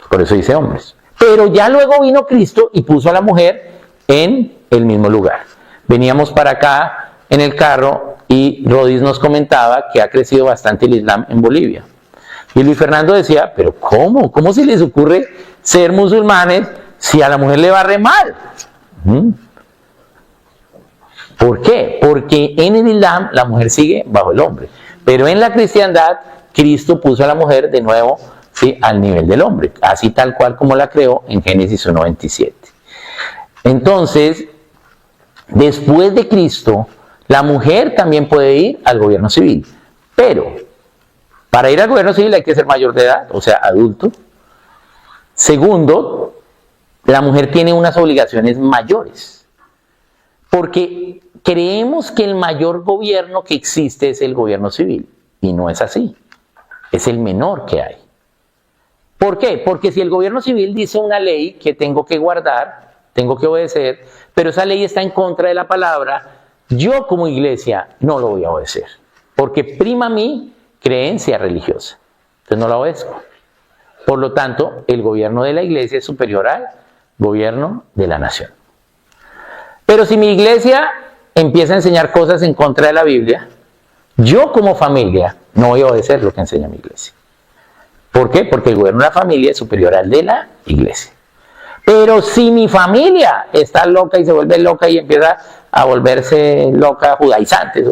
Por eso dice hombres. Pero ya luego vino Cristo y puso a la mujer en el mismo lugar. Veníamos para acá en el carro y Rodis nos comentaba que ha crecido bastante el Islam en Bolivia. Y Luis Fernando decía, pero ¿cómo? ¿Cómo se les ocurre ser musulmanes si a la mujer le va re mal? ¿Por qué? Porque en el Islam la mujer sigue bajo el hombre. Pero en la cristiandad, Cristo puso a la mujer de nuevo, ¿sí?, al nivel del hombre, así tal cual como la creó en Génesis 1:27. Entonces, después de Cristo, la mujer también puede ir al gobierno civil, pero para ir al gobierno civil hay que ser mayor de edad, o sea, adulto. Segundo, la mujer tiene unas obligaciones mayores, porque creemos que el mayor gobierno que existe es el gobierno civil, y no es así, es el menor que hay. ¿Por qué? Porque si el gobierno civil dice una ley que tengo que guardar, tengo que obedecer, pero esa ley está en contra de la palabra, yo como iglesia no lo voy a obedecer, porque prima mi creencia religiosa, entonces no la obedezco. Por lo tanto, el gobierno de la iglesia es superior al gobierno de la nación. Pero si mi iglesia empieza a enseñar cosas en contra de la Biblia, yo como familia no voy a obedecer lo que enseña mi iglesia. ¿Por qué? Porque el gobierno de la familia es superior al de la iglesia. Pero si mi familia está loca y se vuelve loca y empieza a volverse loca, judaizante,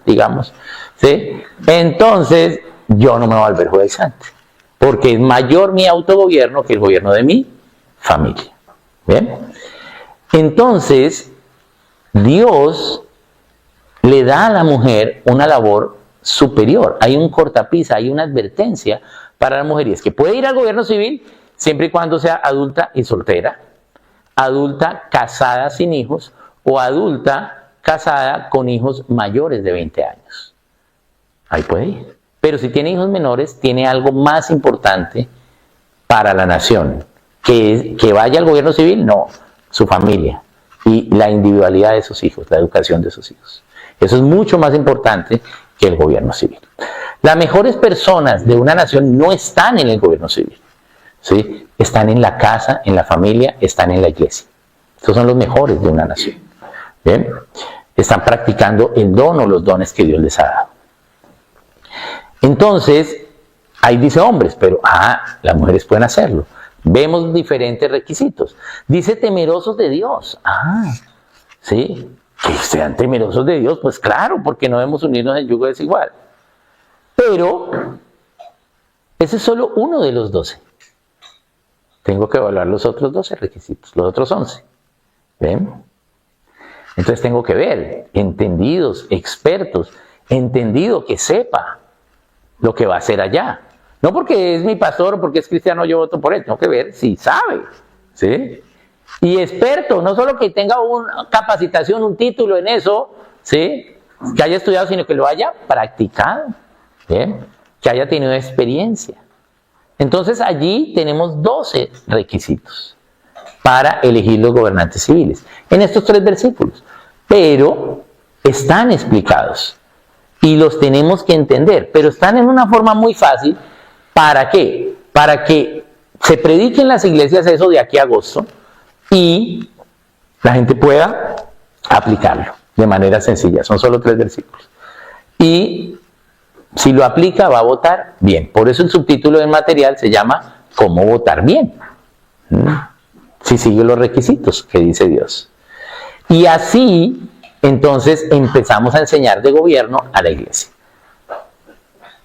digamos, ¿sí?, entonces yo no me voy a volver judaizante, porque es mayor mi autogobierno que el gobierno de mi familia. ¿Bien? Entonces, Dios le da a la mujer una labor superior. Hay un cortapisa, hay una advertencia para la mujer, y es que puede ir al gobierno civil siempre y cuando sea adulta y soltera, adulta casada sin hijos o adulta casada con hijos mayores de 20 años. Ahí puede ir. Pero si tiene hijos menores, tiene algo más importante para la nación. Que vaya al gobierno civil, no, su familia y la individualidad de sus hijos, la educación de sus hijos. Eso es mucho más importante que el gobierno civil. Las mejores personas de una nación no están en el gobierno civil, ¿sí? Están en la casa, en la familia, están en la iglesia. Estos son los mejores de una nación. ¿Bien? Están practicando el don o los dones que Dios les ha dado. Entonces, ahí dice hombres, pero las mujeres pueden hacerlo. Vemos diferentes requisitos. Dice temerosos de Dios. Sí, que sean temerosos de Dios, pues claro, porque no debemos unirnos en yugo desigual. Pero ese es solo uno de los 12. Tengo que evaluar los otros 12 requisitos, los otros 11. ¿Ven? Entonces tengo que ver, entendidos, expertos, entendido que sepa lo que va a hacer allá. No porque es mi pastor o porque es cristiano yo voto por él, tengo que ver si sabe, ¿sí? Y experto, no solo que tenga una capacitación, un título en eso, ¿sí?, que haya estudiado, sino que lo haya practicado, ¿bien?, que haya tenido experiencia. Entonces allí tenemos 12 requisitos para elegir los gobernantes civiles, en estos 3 versículos, pero están explicados y los tenemos que entender, pero están en una forma muy fácil. ¿Para qué? Para que se predique en las iglesias eso de aquí a agosto y la gente pueda aplicarlo de manera sencilla. Son solo 3 versículos. Y si lo aplica, va a votar bien. Por eso el subtítulo del material se llama ¿Cómo votar bien? Si sigue los requisitos que dice Dios. Y así, entonces, empezamos a enseñar de gobierno a la iglesia.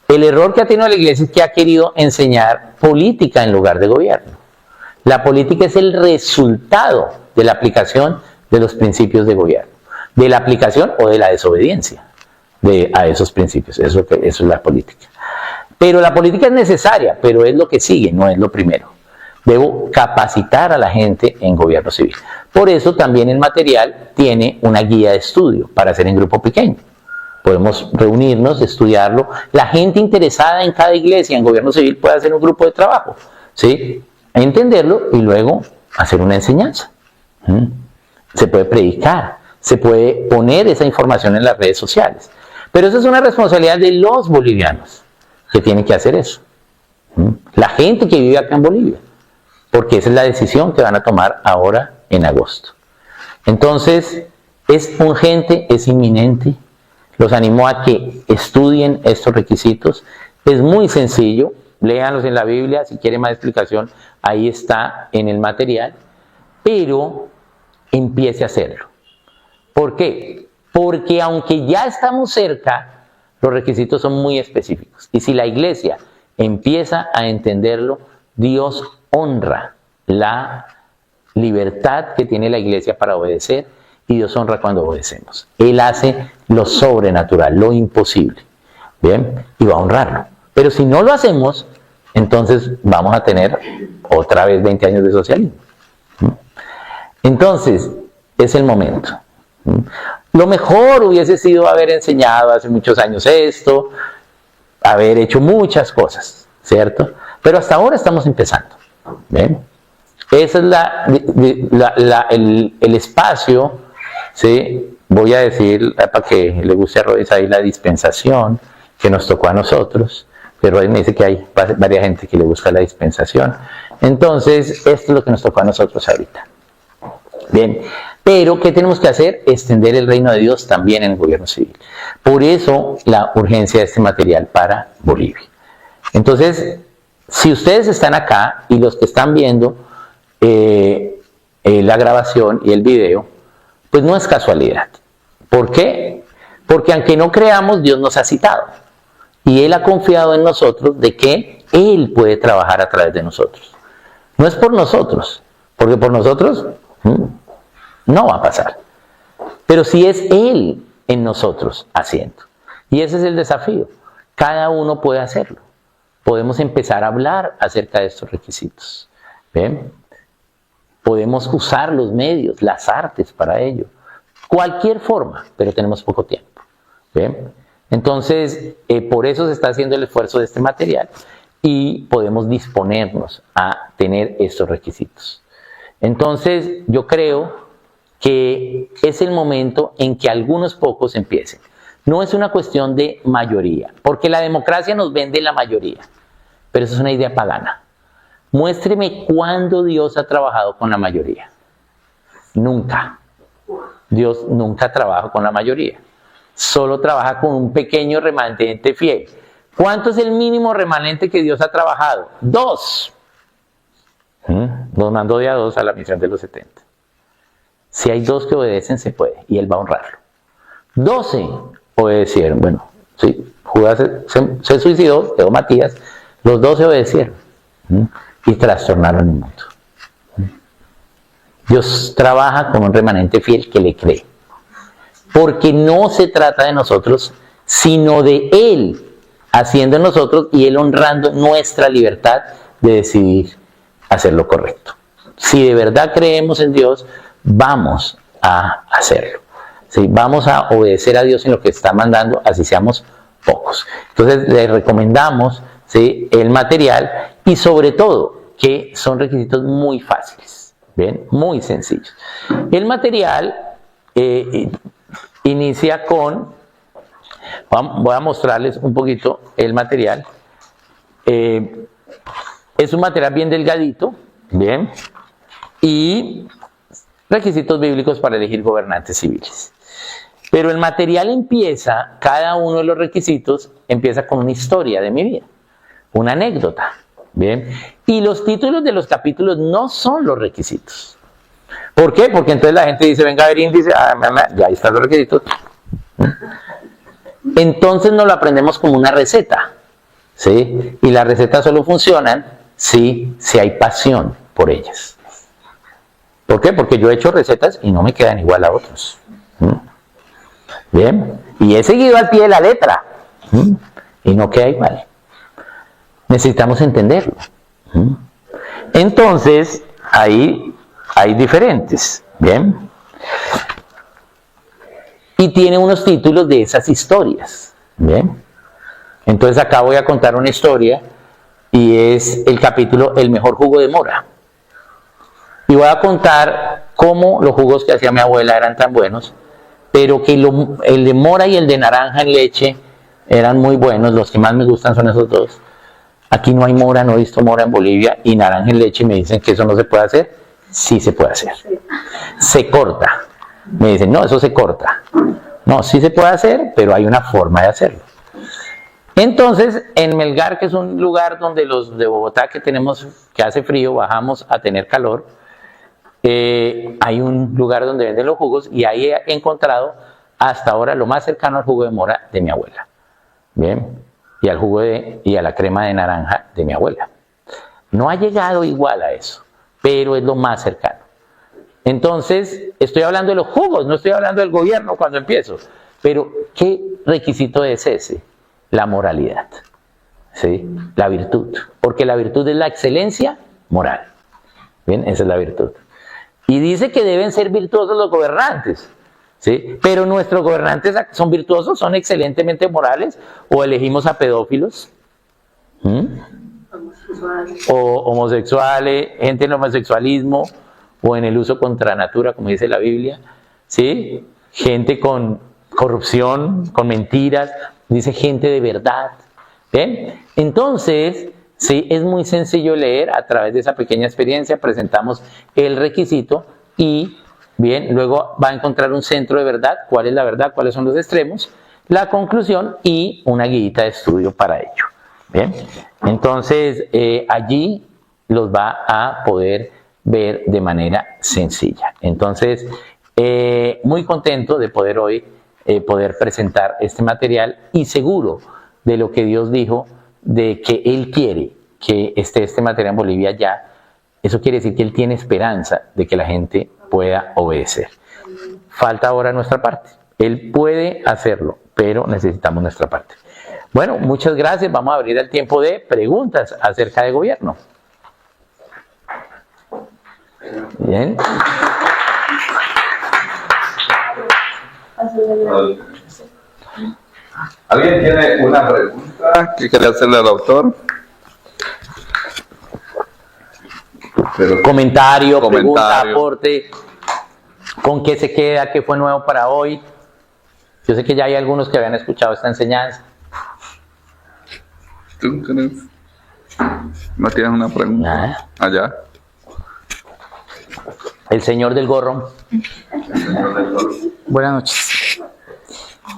El error que ha tenido la iglesia es que ha querido enseñar política en lugar de gobierno. La política es el resultado de la aplicación de los principios de gobierno, de la aplicación o de la desobediencia a esos principios. Eso es la política. Pero la política es necesaria, pero es lo que sigue, no es lo primero. Debo capacitar a la gente en gobierno civil. Por eso también el material tiene una guía de estudio para hacer en grupo pequeño. Podemos reunirnos, estudiarlo. La gente interesada en cada iglesia en gobierno civil puede hacer un grupo de trabajo, ¿sí? Entenderlo y luego hacer una enseñanza. Se puede predicar, se puede poner esa información en las redes sociales. Pero eso es una responsabilidad de los bolivianos que tienen que hacer eso. La gente que vive acá en Bolivia. Porque esa es la decisión que van a tomar ahora en agosto. Entonces, es urgente, es inminente. Los animo a que estudien estos requisitos. Es muy sencillo. Léanlos en la Biblia. Si quieren más explicación, ahí está en el material. Pero empiece a hacerlo. ¿Por qué? Porque aunque ya estamos cerca, los requisitos son muy específicos. Y si la iglesia empieza a entenderlo, Dios honra la libertad que tiene la iglesia para obedecer y Dios honra cuando obedecemos. Él hace lo sobrenatural, lo imposible. ¿Bien? Y va a honrarlo. Pero si no lo hacemos, entonces vamos a tener otra vez 20 años de socialismo. Entonces, es el momento. Lo mejor hubiese sido haber enseñado hace muchos años esto, haber hecho muchas cosas, ¿cierto? Pero hasta ahora estamos empezando. ¿Ven? Ese es el espacio, ¿sí? Voy a decir, para que le guste a Royce ahí, la dispensación que nos tocó a nosotros. Pero Royce me dice que hay varias gente que le gusta la dispensación. Entonces, esto es lo que nos tocó a nosotros ahorita. Bien, pero ¿qué tenemos que hacer? Extender el reino de Dios también en el gobierno civil. Por eso la urgencia de este material para Bolivia. Entonces, si ustedes están acá y los que están viendo la grabación y el video, pues no es casualidad. ¿Por qué? Porque aunque no creamos, Dios nos ha citado. Y Él ha confiado en nosotros de que Él puede trabajar a través de nosotros. No es por nosotros, porque por nosotros no va a pasar. Pero sí es Él en nosotros haciendo. Y ese es el desafío. Cada uno puede hacerlo. Podemos empezar a hablar acerca de estos requisitos. ¿Ven? Podemos usar los medios, las artes para ello. Cualquier forma, pero tenemos poco tiempo. ¿Ven? Entonces, por eso se está haciendo el esfuerzo de este material y podemos disponernos a tener estos requisitos. Entonces, yo creo que es el momento en que algunos pocos empiecen. No es una cuestión de mayoría, porque la democracia nos vende la mayoría, pero eso es una idea pagana. Muéstreme cuándo Dios ha trabajado con la mayoría. Nunca. Dios nunca trabaja con la mayoría. Solo trabaja con un pequeño remanente fiel. ¿Cuánto es el mínimo remanente que Dios ha trabajado? 2. Nos mandó de a 2 a la misión de los 70. Si hay 2 que obedecen, se puede, y Él va a honrarlo. 12 obedecieron. Bueno, sí, Judas se suicidó, quedó Matías. Los 12 obedecieron y trastornaron el mundo. Dios trabaja con un remanente fiel que le cree. Porque no se trata de nosotros, sino de Él haciendo en nosotros y Él honrando nuestra libertad de decidir hacer lo correcto. Si de verdad creemos en Dios, vamos a hacerlo. ¿Sí? Vamos a obedecer a Dios en lo que está mandando, así seamos pocos. Entonces les recomendamos, ¿sí?, el material y sobre todo que son requisitos muy fáciles, ¿ven? Muy sencillos. El material inicia con, voy a mostrarles un poquito el material. Es un material bien delgadito, bien, y requisitos bíblicos para elegir gobernantes civiles. Pero el material empieza, cada uno de los requisitos empieza con una historia de mi vida, una anécdota, bien, y los títulos de los capítulos no son los requisitos. ¿Por qué? Porque entonces la gente dice, venga a ver índice, ya ahí están los requisitos. Entonces nos lo aprendemos como una receta, ¿sí? Y las recetas solo funcionan si hay pasión por ellas. ¿Por qué? Porque yo he hecho recetas y no me quedan igual a otros. Bien, y he seguido al pie de la letra y no queda igual. Necesitamos entenderlo. Entonces, ahí hay diferentes, ¿bien? Y tiene unos títulos de esas historias, ¿bien? Entonces acá voy a contar una historia y es el capítulo El mejor jugo de mora. Y voy a contar cómo los jugos que hacía mi abuela eran tan buenos, pero que el de mora y el de naranja en leche eran muy buenos. Los que más me gustan son esos dos. Aquí no hay mora, no he visto mora en Bolivia, y naranja en leche me dicen que eso no se puede hacer. Sí se puede hacer. Se corta. Me dicen, no, eso se corta. No, sí se puede hacer, pero hay una forma de hacerlo. Entonces, en Melgar, que es un lugar donde los de Bogotá que hace frío, bajamos a tener calor, hay un lugar donde venden los jugos y ahí he encontrado hasta ahora lo más cercano al jugo de mora de mi abuela. Bien, y al y a la crema de naranja de mi abuela. No ha llegado igual a eso, pero es lo más cercano. Entonces, estoy hablando de los jugos, no estoy hablando del gobierno cuando empiezo. Pero, ¿qué requisito es ese? La moralidad, ¿sí? La virtud. Porque la virtud es la excelencia moral. Bien, esa es la virtud. Y dice que deben ser virtuosos los gobernantes, ¿sí? Pero nuestros gobernantes son virtuosos, son excelentemente morales, o elegimos a pedófilos, o homosexuales, gente en el homosexualismo, o en el uso contra natura, como dice la Biblia, ¿sí? Gente con corrupción, con mentiras, dice gente de verdad. ¿Bien? Entonces, sí, es muy sencillo leer. A través de esa pequeña experiencia presentamos el requisito y, bien, luego va a encontrar un centro de verdad, cuál es la verdad, cuáles son los extremos, la conclusión y una guía de estudio para ello. Bien, entonces allí los va a poder ver de manera sencilla. Entonces, muy contento de poder hoy poder presentar este material y seguro de lo que Dios dijo, de que Él quiere que esté este material en Bolivia ya. Eso quiere decir que Él tiene esperanza de que la gente pueda obedecer. Falta ahora nuestra parte. Él puede hacerlo, pero necesitamos nuestra parte. Bueno, muchas gracias. Vamos a abrir el tiempo de preguntas acerca de gobierno. Bien. ¿Alguien tiene una pregunta que quiere hacerle al autor? Comentario, pregunta, aporte. ¿Con qué se queda? ¿Qué fue nuevo para hoy? Yo sé que ya hay algunos que habían escuchado esta enseñanza. ¿Tú crees? ¿No tienes una pregunta? Nada. Allá. El señor del gorro. Buenas noches.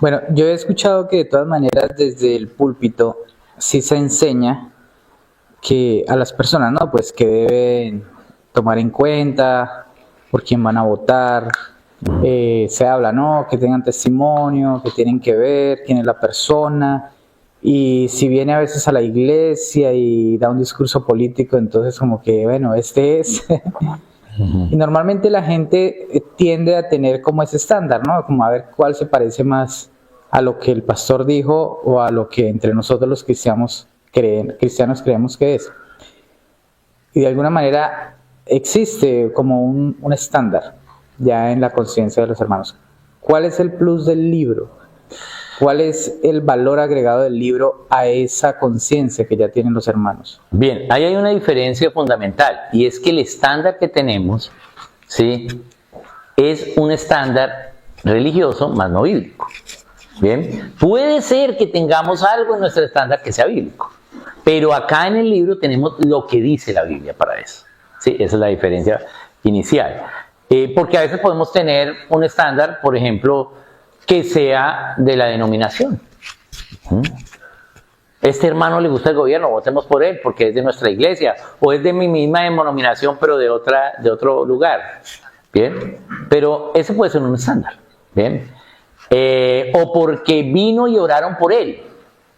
Bueno, yo he escuchado que de todas maneras desde el púlpito sí se enseña que a las personas, ¿no? Pues que deben tomar en cuenta por quién van a votar. Se habla, ¿no? Que tengan testimonio, que tienen que ver quién es la persona. Y si viene a veces a la iglesia y da un discurso político, entonces como que, bueno, este es... Y normalmente la gente tiende a tener como ese estándar, ¿no? Como a ver cuál se parece más a lo que el pastor dijo o a lo que entre nosotros los cristianos creemos que es. Y de alguna manera existe como un estándar ya en la conciencia de los hermanos. ¿Cuál es el plus del libro? ¿Cuál es el valor agregado del libro a esa conciencia que ya tienen los hermanos? Bien, ahí hay una diferencia fundamental y es que el estándar que tenemos, ¿sí?, es un estándar religioso más no bíblico. Bien, puede ser que tengamos algo en nuestro estándar que sea bíblico, pero acá en el libro tenemos lo que dice la Biblia para eso. Sí, esa es la diferencia inicial. Porque a veces podemos tener un estándar, por ejemplo, que sea de la denominación. Este hermano le gusta el gobierno, votemos por él porque es de nuestra iglesia, o es de mi misma denominación pero de otro lugar. Bien, pero ese puede ser un estándar. Bien, o porque vino y oraron por él.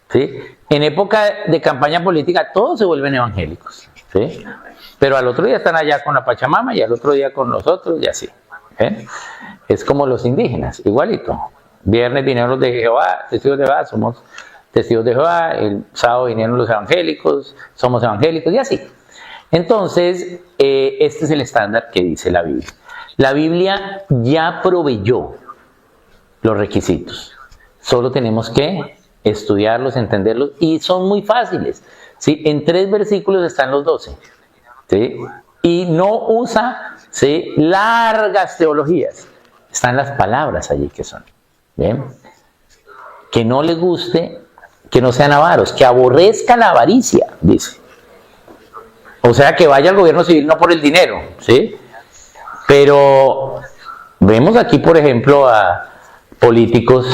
¿Sí? En época de campaña política todos se vuelven evangélicos. ¿Sí? Pero al otro día están allá con la Pachamama y al otro día con nosotros y así. Es como los indígenas, igualito. Viernes vinieron los de Jehová, testigos de Jehová, somos testigos de Jehová. El sábado vinieron los evangélicos, somos evangélicos y así. Entonces, este es el estándar que dice la Biblia. La Biblia ya proveyó los requisitos. Solo tenemos que estudiarlos, entenderlos, y son muy fáciles. ¿Sí? En 3 versículos están los 12. ¿Sí? Y no usa, ¿sí?, largas teologías. Están las palabras allí que son. ¿Bien? Que no le guste, que no sean avaros, que aborrezca la avaricia, dice. O sea, que vaya al gobierno civil no por el dinero, ¿sí? Pero vemos aquí, por ejemplo, a políticos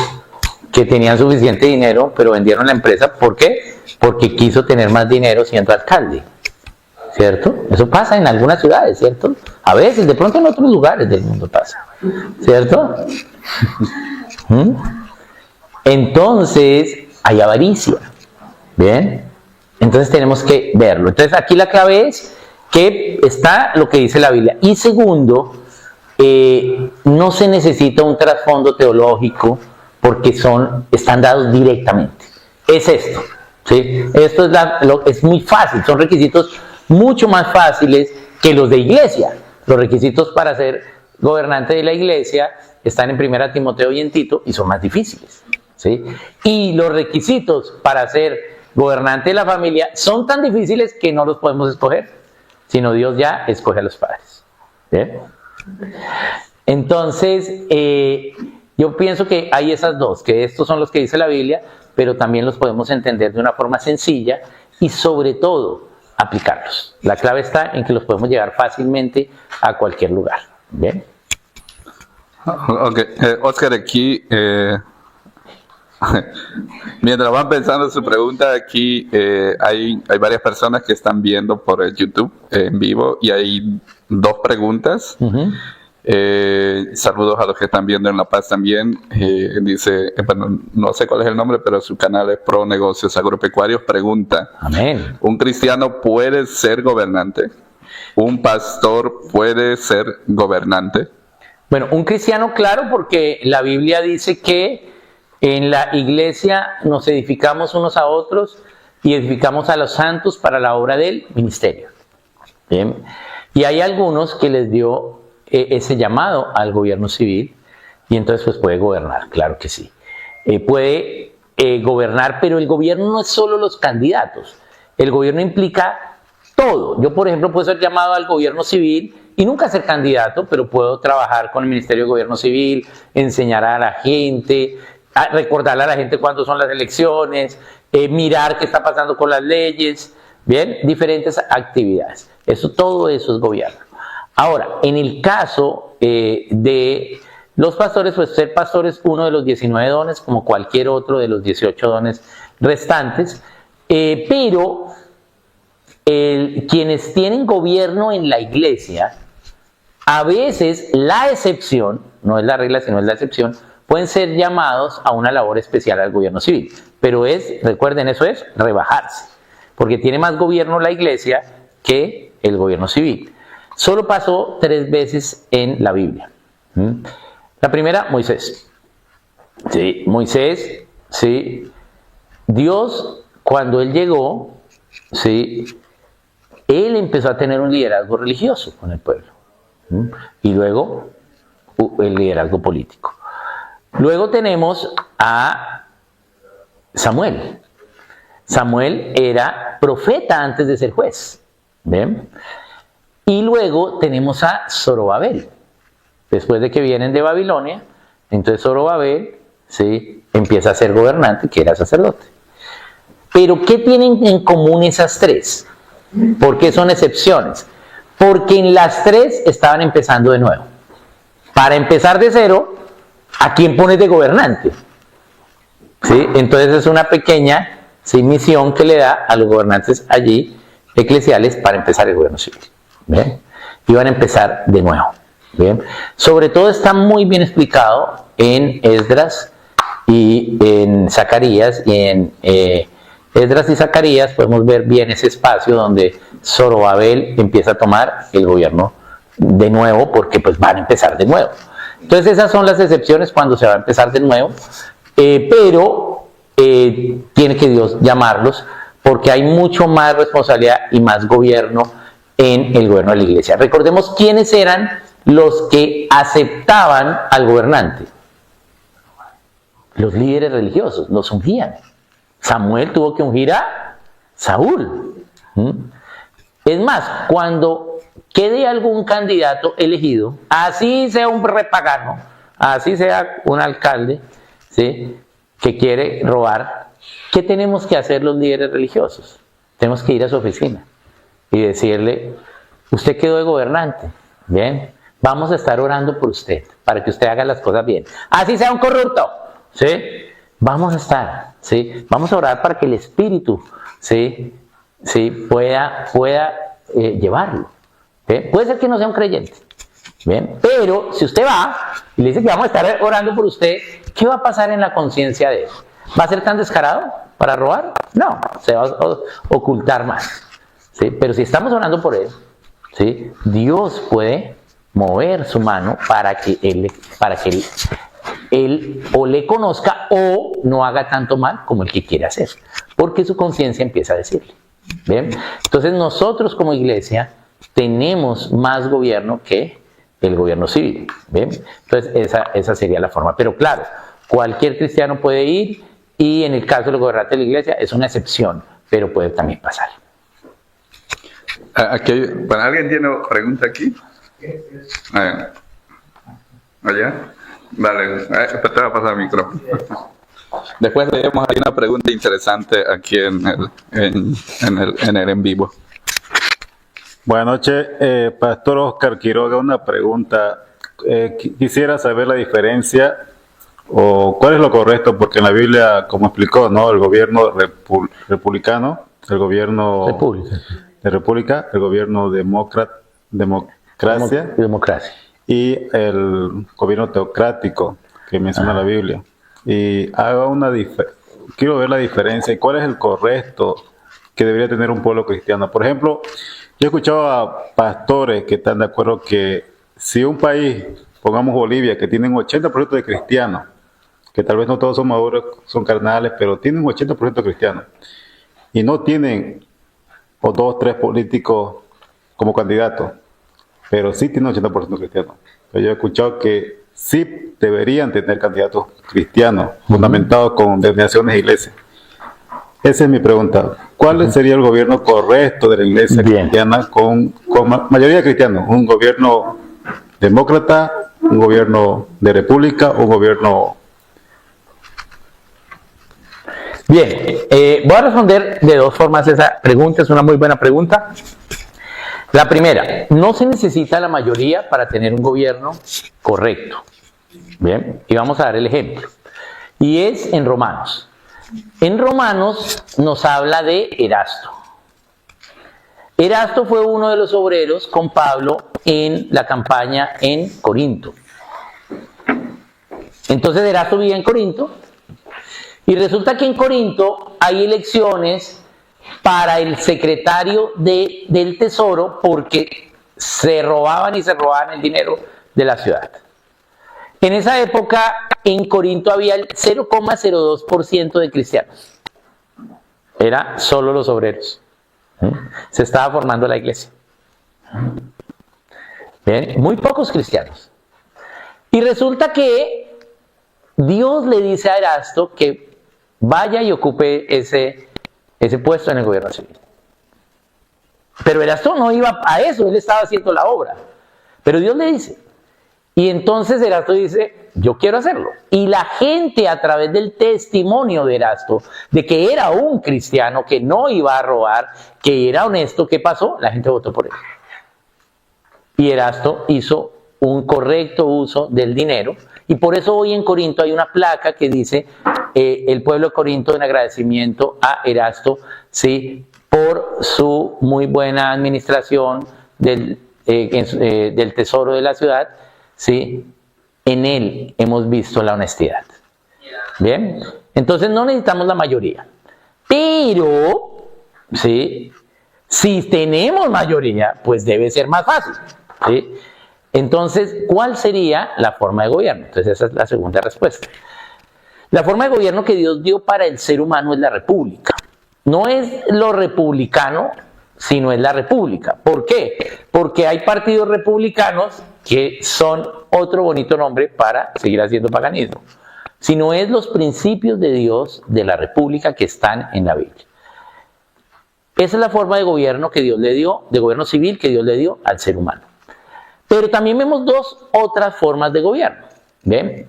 que tenían suficiente dinero, pero vendieron la empresa. ¿Por qué? Porque quiso tener más dinero siendo alcalde, ¿cierto? Eso pasa en algunas ciudades, ¿cierto? A veces, de pronto en otros lugares del mundo pasa, ¿cierto? Entonces, hay avaricia, ¿bien? Entonces tenemos que verlo. Entonces aquí la clave es que está lo que dice la Biblia. Y segundo, no se necesita un trasfondo teológico porque están dados directamente. Es esto, ¿sí? Esto es muy fácil, son requisitos mucho más fáciles que los de iglesia. Los requisitos para ser gobernante de la iglesia están en 1 Timoteo y en Tito y son más difíciles, ¿sí? Y los requisitos para ser gobernante de la familia son tan difíciles que no los podemos escoger, sino Dios ya escoge a los padres. ¿Bien? Entonces, yo pienso que hay esas dos, que estos son los que dice la Biblia, pero también los podemos entender de una forma sencilla y sobre todo aplicarlos. La clave está en que los podemos llevar fácilmente a cualquier lugar. ¿Bien? Ok, Oscar, aquí, mientras van pensando su pregunta, aquí hay varias personas que están viendo por el YouTube en vivo y hay 2 preguntas. Saludos a los que están viendo en La Paz también. Dice, bueno, no sé cuál es el nombre, pero su canal es Pro Negocios Agropecuarios. Pregunta: Amén. ¿Un cristiano puede ser gobernante? ¿Un pastor puede ser gobernante? Bueno, un cristiano, claro, porque la Biblia dice que en la iglesia nos edificamos unos a otros y edificamos a los santos para la obra del ministerio. Bien. Y hay algunos que les dio ese llamado al gobierno civil y entonces pues puede gobernar, claro que sí. Puede gobernar, pero el gobierno no es solo los candidatos. El gobierno implica todo. Yo, por ejemplo, puedo ser llamado al gobierno civil y nunca ser candidato, pero puedo trabajar con el Ministerio de Gobierno Civil, enseñar a la gente, recordarle a la gente cuándo son las elecciones, mirar qué está pasando con las leyes, bien, diferentes actividades. Todo eso es gobierno. Ahora, en el caso de los pastores, pues ser pastor es uno de los 19 dones, como cualquier otro de los 18 dones restantes, pero quienes tienen gobierno en la iglesia, a veces la excepción, no es la regla sino es la excepción, pueden ser llamados a una labor especial al gobierno civil. Pero recuerden, eso es rebajarse, porque tiene más gobierno la iglesia que el gobierno civil. Solo pasó 3 veces en la Biblia. La primera, Moisés. Sí, Moisés, sí. Dios, cuando él llegó, sí, él empezó a tener un liderazgo religioso con el pueblo. Y luego el liderazgo político. Luego tenemos a Samuel. Samuel era profeta antes de ser juez. ¿Ven? Y luego tenemos a Zorobabel. Después de que vienen de Babilonia, entonces Zorobabel, ¿sí?, empieza a ser gobernante, que era sacerdote. Pero ¿qué tienen en común esas 3? ¿Por qué son excepciones? Porque en las 3 estaban empezando de nuevo. Para empezar de cero, ¿a quién pones de gobernante? ¿Sí? Entonces es una pequeña, ¿sí?, misión que le da a los gobernantes allí eclesiales para empezar el gobierno civil. ¿Bien? Y van a empezar de nuevo. ¿Bien? Sobre todo está muy bien explicado en Esdras y en Zacarías, y en Esdras y Zacarías podemos ver bien ese espacio donde Zorobabel empieza a tomar el gobierno de nuevo, porque pues van a empezar de nuevo. Entonces esas son las excepciones cuando se va a empezar de nuevo, pero tiene que Dios llamarlos, porque hay mucho más responsabilidad y más gobierno en el gobierno de la iglesia. Recordemos quiénes eran los que aceptaban al gobernante. Los líderes religiosos los ungían. Samuel tuvo que ungir a Saúl. Es más, cuando quede algún candidato elegido, así sea un repagano, así sea un alcalde, ¿sí?, que quiere robar, ¿qué tenemos que hacer los líderes religiosos? Tenemos que ir a su oficina y decirle: usted quedó de gobernante, bien, vamos a estar orando por usted, para que usted haga las cosas bien. Así sea un corrupto, ¿sí? Vamos a estar, ¿sí? Vamos a orar para que el Espíritu, ¿sí?, pueda llevarlo. ¿Bien? Puede ser que no sea un creyente, ¿bien? Pero si usted va y le dice que vamos a estar orando por usted, ¿qué va a pasar en la conciencia de él? ¿Va a ser tan descarado para robar? No, se va a ocultar más, ¿sí? Pero si estamos orando por él, ¿sí?, Dios puede mover su mano para que él o le conozca o no haga tanto mal como el que quiere hacer, porque su conciencia empieza a decirle. ¿Bien? Entonces nosotros como iglesia tenemos más gobierno que el gobierno civil. ¿Bien? Entonces esa sería la forma. Pero claro, cualquier cristiano puede ir, y en el caso de los gobernantes de la iglesia es una excepción, pero puede también pasar. Aquí, bueno, ¿alguien tiene pregunta aquí? ¿Allá? Dale, te va a pasar el micrófono. Después leemos, hay una pregunta interesante aquí en el en vivo. Buenas noches, Pastor Oscar Quiroga, una pregunta. Quisiera saber la diferencia o cuál es lo correcto, porque en la Biblia, como explicó, ¿no?, el gobierno republicano, el gobierno de república, el gobierno democracia y el gobierno teocrático que menciona la Biblia. Y quiero ver la diferencia y cuál es el correcto que debería tener un pueblo cristiano. Por ejemplo, yo he escuchado a pastores que están de acuerdo que si un país, pongamos Bolivia, que tienen 80% de cristianos, que tal vez no todos son maduros, son carnales, pero tienen 80% cristianos, y no tienen o 2 o 3 políticos como candidatos, pero sí tienen 80% cristianos. Pero yo he escuchado que sí deberían tener candidatos cristianos, fundamentados con denominaciones de iglesia. Esa es mi pregunta. ¿Cuál sería el gobierno correcto de la iglesia cristiana con mayoría cristiana? ¿Un gobierno demócrata, un gobierno de república, un gobierno...? Bien, voy a responder de 2 formas esa pregunta, es una muy buena pregunta. La primera, no se necesita la mayoría para tener un gobierno correcto. Bien, y vamos a dar el ejemplo. Y es en Romanos. En Romanos nos habla de Erasto. Erasto fue uno de los obreros con Pablo en la campaña en Corinto. Entonces Erasto vivía en Corinto, y resulta que en Corinto hay elecciones para el secretario del tesoro, porque se robaban el dinero de la ciudad. En esa época en Corinto había el 0,02% de cristianos. Era solo los obreros. Se estaba formando la iglesia. Bien, muy pocos cristianos. Y resulta que Dios le dice a Erasto que vaya y ocupe ese puesto en el gobierno civil. Pero Erasto no iba a eso, él estaba haciendo la obra. Pero Dios le dice. Y entonces Erasto dice: yo quiero hacerlo. Y la gente, a través del testimonio de Erasto, de que era un cristiano, que no iba a robar, que era honesto, ¿qué pasó? La gente votó por él. Y Erasto hizo un correcto uso del dinero. Y por eso hoy en Corinto hay una placa que dice el pueblo de Corinto en agradecimiento a Erasto, ¿sí?, por su muy buena administración del tesoro de la ciudad, ¿sí? En él hemos visto la honestidad. Bien, entonces no necesitamos la mayoría, pero ¿sí?, si tenemos mayoría, pues debe ser más fácil, ¿sí? Entonces, ¿cuál sería la forma de gobierno? Entonces esa es la segunda respuesta. La forma de gobierno que Dios dio para el ser humano es la república. No es lo republicano, sino es la república. ¿Por qué? Porque hay partidos republicanos que son otro bonito nombre para seguir haciendo paganismo. Sino es los principios de Dios de la república que están en la Biblia. Esa es la forma de gobierno que Dios le dio, de gobierno civil que Dios le dio al ser humano. Pero también vemos dos otras formas de gobierno. ¿Ven?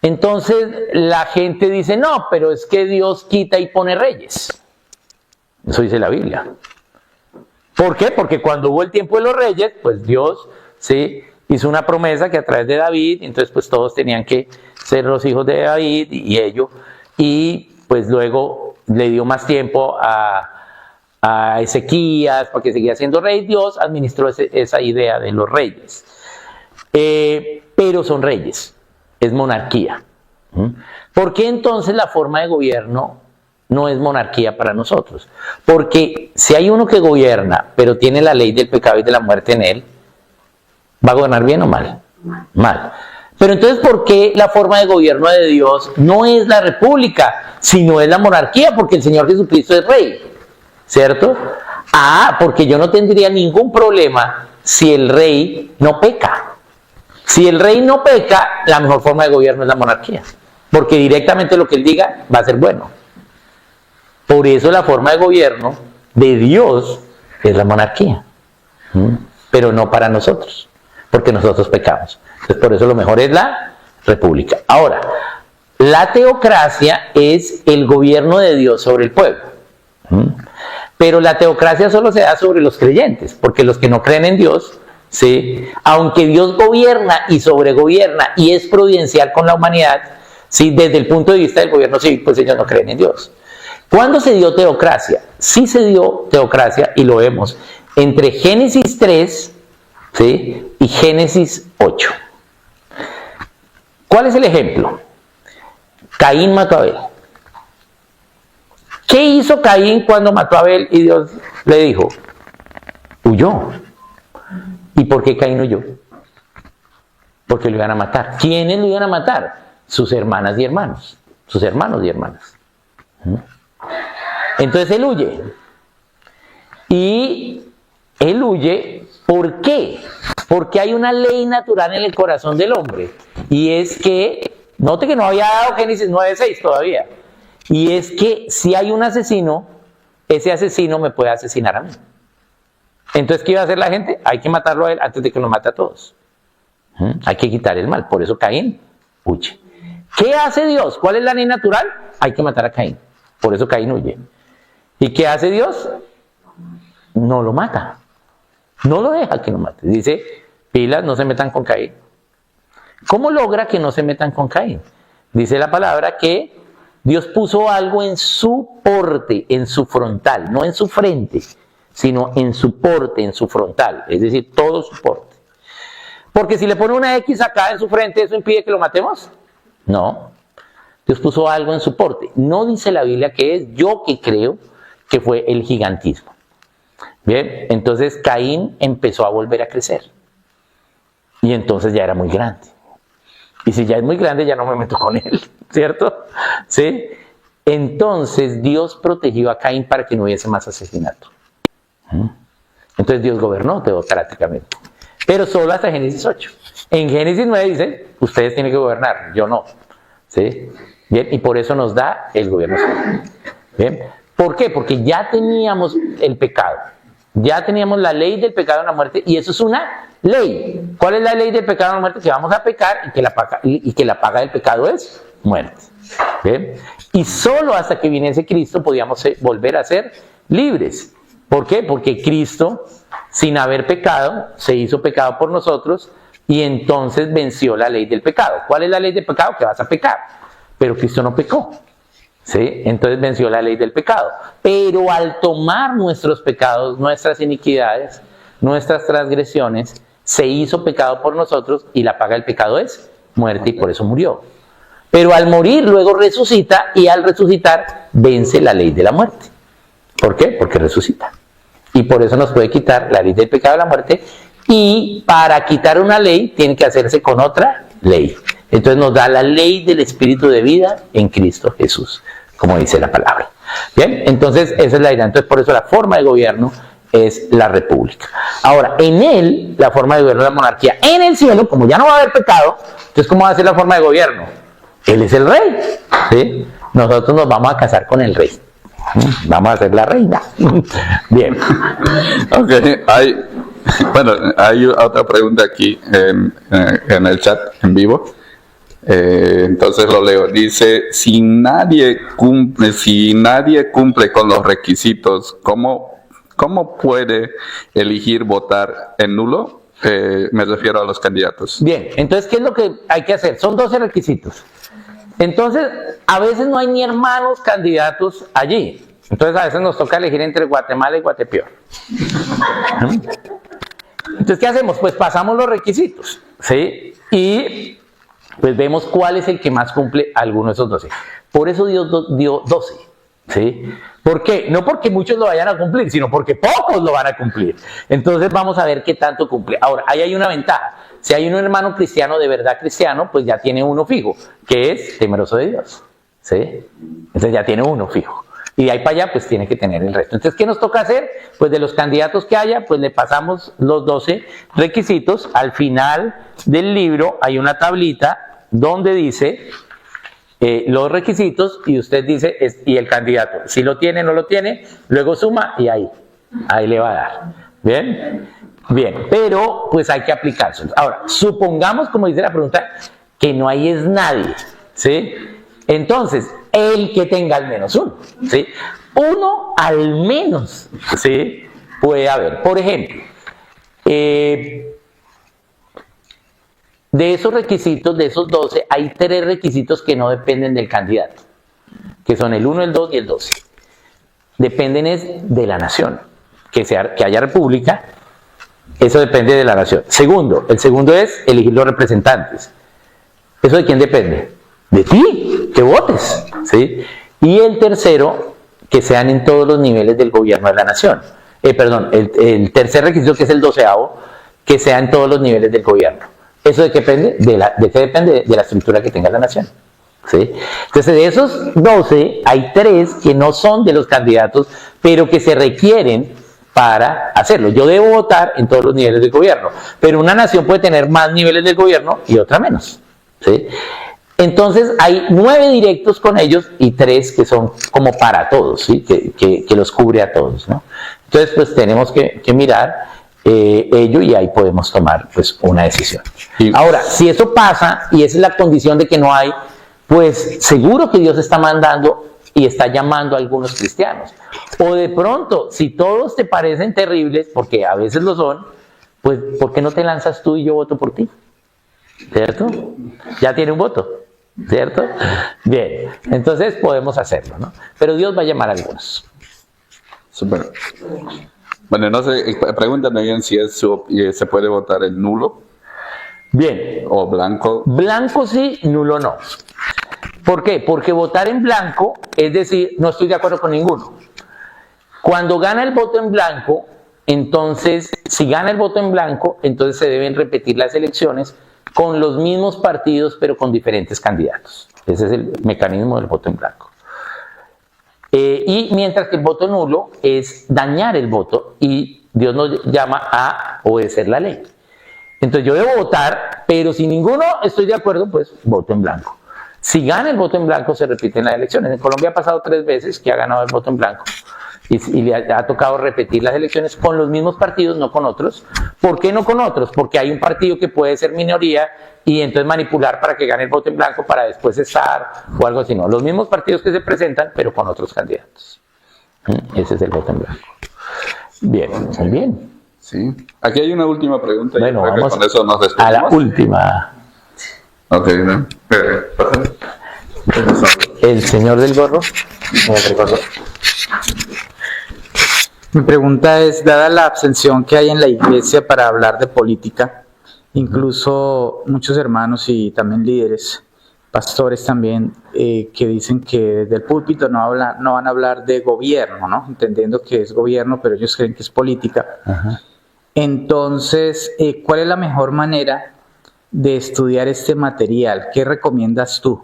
Entonces la gente dice, no, pero es que Dios quita y pone reyes. Eso dice la Biblia. ¿Por qué? Porque cuando hubo el tiempo de los reyes, pues Dios, ¿sí?, hizo una promesa que a través de David, entonces pues todos tenían que ser los hijos de David y ellos, y pues luego le dio más tiempo a Ezequías para que siguiera siendo rey. Dios administró esa idea de los reyes. Pero son reyes, es monarquía. ¿Por qué entonces la forma de gobierno no es monarquía para nosotros? Porque si hay uno que gobierna, pero tiene la ley del pecado y de la muerte en él, ¿va a gobernar bien o mal? Mal. Pero entonces, ¿por qué la forma de gobierno de Dios no es la república, sino es la monarquía? Porque el Señor Jesucristo es rey, ¿cierto? Porque yo no tendría ningún problema si el rey no peca. Si el rey no peca, la mejor forma de gobierno es la monarquía, porque directamente lo que él diga va a ser bueno. Por eso la forma de gobierno de Dios es la monarquía, pero no para nosotros, porque nosotros pecamos. Entonces, por eso lo mejor es la república. Ahora, la teocracia es el gobierno de Dios sobre el pueblo. Pero la teocracia solo se da sobre los creyentes, porque los que no creen en Dios, ¿sí?, aunque Dios gobierna y sobregobierna y es providencial con la humanidad, ¿sí?, desde el punto de vista del gobierno civil, pues ellos no creen en Dios. ¿Cuándo se dio teocracia? Sí se dio teocracia, y lo vemos entre Génesis 3, ¿sí?, y Génesis 8. ¿Cuál es el ejemplo? Caín mató a Abel. ¿Qué hizo Caín cuando mató a Abel y Dios le dijo? Huyó. ¿Y por qué Caín huyó? Porque lo iban a matar. ¿Quiénes lo iban a matar? Sus hermanas y hermanos. Sus hermanos y hermanas. Entonces él huye. Y él huye, ¿por qué? Porque hay una ley natural en el corazón del hombre. Y es que, note que no había dado Génesis 9:6 todavía. Y es que si hay un asesino, ese asesino me puede asesinar a mí. Entonces, ¿qué iba a hacer la gente? Hay que matarlo a él antes de que nos mate a todos. Hay que quitar el mal. Por eso Caín huye. ¿Qué hace Dios? ¿Cuál es la ley natural? Hay que matar a Caín. Por eso Caín huye. ¿Y qué hace Dios? No lo mata. No lo deja que lo mate. Dice, pilas, no se metan con Caín. ¿Cómo logra que no se metan con Caín? Dice la palabra que Dios puso algo en su porte, en su frontal, no en su frente, sino en su porte, en su frontal, es decir, todo su porte. Porque si le pone una X acá en su frente, ¿eso impide que lo matemos? No. Dios puso algo en su porte. No dice la Biblia que es, yo que creo que fue el gigantismo. Bien, entonces Caín empezó a volver a crecer. Y entonces ya era muy grande. Y si ya es muy grande, ya no me meto con él, ¿cierto? ¿Sí? Entonces Dios protegió a Caín para que no hubiese más asesinato. Entonces Dios gobernó teocráticamente. Pero solo hasta Génesis 8. En Génesis 9 dice, ustedes tienen que gobernar, yo no. ¿Sí? Bien, y por eso nos da el gobierno civil. Bien. ¿Por qué? Porque ya teníamos el pecado. Ya teníamos la ley del pecado en la muerte, y eso es una ley. ¿Cuál es la ley del pecado en la muerte? Que vamos a pecar y que la paga del pecado es muerte. ¿Bien? Y solo hasta que viniese Cristo podíamos volver a ser libres. ¿Por qué? Porque Cristo, sin haber pecado, se hizo pecado por nosotros y entonces venció la ley del pecado. ¿Cuál es la ley del pecado? Que vas a pecar. Pero Cristo no pecó. ¿Sí? Entonces venció la ley del pecado. Pero al tomar nuestros pecados, nuestras iniquidades, nuestras transgresiones, se hizo pecado por nosotros y la paga del pecado es muerte, y por eso murió. Pero al morir luego resucita, y al resucitar vence la ley de la muerte. ¿Por qué? Porque resucita. Y por eso nos puede quitar la ley del pecado de la muerte, y para quitar una ley tiene que hacerse con otra ley. Entonces nos da la ley del Espíritu de vida en Cristo Jesús, como dice la palabra. Bien, entonces esa es la idea. Entonces por eso la forma de gobierno es la república. Ahora, en él, la forma de gobierno es la monarquía. En el cielo, como ya no va a haber pecado, entonces ¿cómo va a ser la forma de gobierno? Él es el rey, ¿sí? Nosotros nos vamos a casar con el rey. Vamos a ser la reina. Bien. Ok, hay otra pregunta aquí en el chat en vivo. Entonces lo leo. Dice, si nadie cumple con los requisitos, ¿cómo puede elegir votar en nulo? Me refiero a los candidatos. Bien, entonces, ¿qué es lo que hay que hacer? Son 12 requisitos. Entonces, a veces no hay ni hermanos candidatos allí. Entonces, a veces nos toca elegir entre Guatemala y Guatepeor. Entonces, ¿qué hacemos? Pues pasamos los requisitos, ¿sí? Y pues vemos cuál es el que más cumple alguno de esos 12. Por eso Dios dio 12, ¿sí? ¿Por qué? No porque muchos lo vayan a cumplir, sino porque pocos lo van a cumplir. Entonces vamos a ver qué tanto cumple. Ahora, ahí hay una ventaja. Si hay un hermano cristiano de verdad cristiano, pues ya tiene uno fijo, que es temeroso de Dios, ¿sí? Entonces ya tiene uno fijo. Y de ahí para allá, pues tiene que tener el resto. Entonces, ¿qué nos toca hacer? Pues de los candidatos que haya, pues le pasamos los 12 requisitos. Al final del libro hay una tablita donde dice los requisitos y usted dice, y el candidato, si lo tiene, no lo tiene, luego suma y ahí le va a dar. ¿Bien? Bien, pero pues hay que aplicárselo. Ahora, supongamos, como dice la pregunta, que no hay es nadie, ¿sí? Entonces, el que tenga al menos uno, ¿sí? Uno al menos, ¿sí? Puede haber. Por ejemplo, de esos requisitos, de esos 12, hay 3 requisitos que no dependen del candidato, que son el 1, el 2 y el 12. Dependen es de la nación, que haya república, eso depende de la nación. Segundo, el segundo es elegir los representantes. ¿Eso de quién depende? De ti, que votes, ¿sí? Y el tercero, que sean en todos los niveles del gobierno de la nación. El tercer requisito, que es el 12avo, que sea en todos los niveles del gobierno. ¿Eso de qué depende? ¿De qué depende? De la estructura que tenga la nación, ¿sí? Entonces, de esos 12, hay 3 que no son de los candidatos, pero que se requieren para hacerlo. Yo debo votar en todos los niveles del gobierno, pero una nación puede tener más niveles del gobierno y otra menos, ¿sí? Entonces hay 9 directos con ellos y 3 que son como para todos, ¿sí? que los cubre a todos, ¿no? Entonces pues tenemos que mirar ello y ahí podemos tomar pues una decisión. Ahora, si eso pasa y esa es la condición de que no hay, pues seguro que Dios está mandando y está llamando a algunos cristianos. O de pronto, si todos te parecen terribles, porque a veces lo son, pues ¿por qué no te lanzas tú y yo voto por ti? ¿Cierto? Ya tiene un voto, ¿cierto? Bien, entonces podemos hacerlo, ¿no? Pero Dios va a llamar a algunos. Super. Bueno, no sé, pregúntame bien si se puede votar en nulo. Bien. O blanco. Blanco sí, nulo no. ¿Por qué? Porque votar en blanco es decir, no estoy de acuerdo con ninguno. Cuando gana el voto en blanco, entonces, si gana el voto en blanco, entonces se deben repetir las elecciones con los mismos partidos, pero con diferentes candidatos. Ese es el mecanismo del voto en blanco. Y mientras que el voto nulo es dañar el voto y Dios nos llama a obedecer la ley. Entonces yo debo votar, pero si ninguno estoy de acuerdo, pues voto en blanco. Si gana el voto en blanco, se repiten las elecciones. En Colombia ha pasado 3 veces que ha ganado el voto en blanco. Y le ha tocado repetir las elecciones con los mismos partidos, no con otros. ¿Por qué no con otros? Porque hay un partido que puede ser minoría y entonces manipular para que gane el voto en blanco para después estar o algo así. No, los mismos partidos que se presentan, pero con otros candidatos. Ese es el voto en blanco. Bien, muy bien. Sí. Aquí hay una última pregunta. Bueno, y vamos con eso nos despedimos. a la última. Ok, ¿no? El señor del gorro. Mi pregunta es, dada la abstención que hay en la iglesia para hablar de política, incluso muchos hermanos y también líderes, pastores también, que dicen que desde el púlpito no van a hablar de gobierno, ¿no? Entendiendo que es gobierno, pero ellos creen que es política. Ajá. Entonces, ¿cuál es la mejor manera de estudiar este material? ¿Qué recomiendas tú?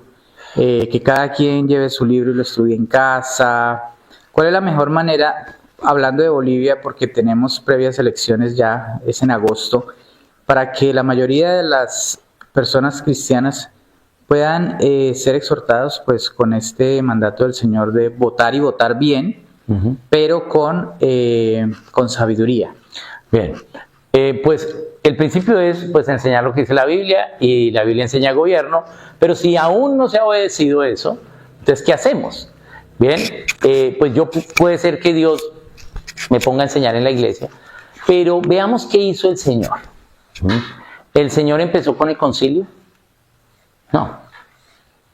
¿Que cada quien lleve su libro y lo estudie en casa? ¿Cuál es la mejor manera, hablando de Bolivia, porque tenemos previas elecciones ya, es en agosto, para que la mayoría de las personas cristianas puedan ser exhortados pues con este mandato del Señor de votar y votar bien, pero con sabiduría? Bien, pues el principio es pues enseñar lo que dice la Biblia, y la Biblia enseña gobierno, pero si aún no se ha obedecido eso, entonces ¿qué hacemos? Bien, pues puede ser que Dios me ponga a enseñar en la iglesia, pero veamos qué hizo el Señor. ¿El Señor empezó con el concilio? No,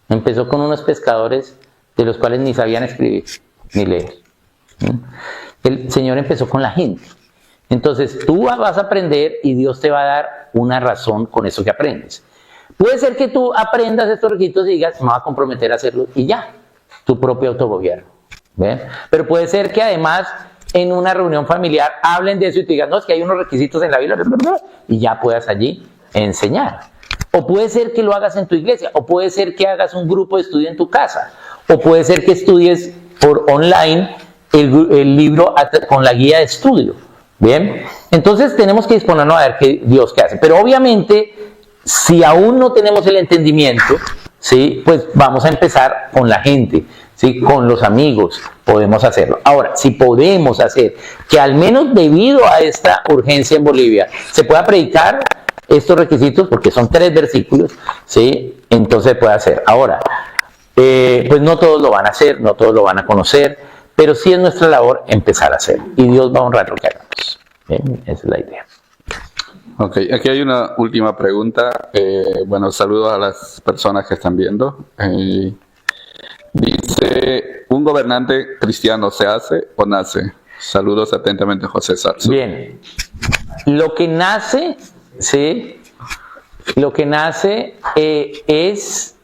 empezó con unos pescadores de los cuales ni sabían escribir ni leer. El Señor empezó con la gente. Entonces tú vas a aprender y Dios te va a dar una razón con eso que aprendes. Puede ser que tú aprendas estos requisitos y digas, me voy a comprometer a hacerlo y ya, tu propio autogobierno. ¿Ven? Pero puede ser que además en una reunión familiar hablen de eso y te digan, no, es que hay unos requisitos en la Biblia, y ya puedas allí enseñar. O puede ser que lo hagas en tu iglesia, o puede ser que hagas un grupo de estudio en tu casa, o puede ser que estudies por online el libro con la guía de estudio. Bien, entonces tenemos que disponernos a ver qué Dios qué hace. Pero obviamente, si aún no tenemos el entendimiento, ¿sí? Pues vamos a empezar con la gente, ¿sí? Con los amigos podemos hacerlo. Ahora, si podemos hacer que al menos debido a esta urgencia en Bolivia se pueda predicar estos requisitos, porque son 3 versículos, ¿sí? Entonces se puede hacer. Ahora, pues no todos lo van a hacer, no todos lo van a conocer, pero sí es nuestra labor empezar a hacerlo, y Dios va a honrar lo que hagamos. Bien, esa es la idea. Ok, aquí hay una última pregunta. Bueno, saludos a las personas que están viendo. Dice, ¿un gobernante cristiano se hace o nace? Saludos atentamente, José Sarzo. Bien, lo que nace, ¿sí? Lo que nace es,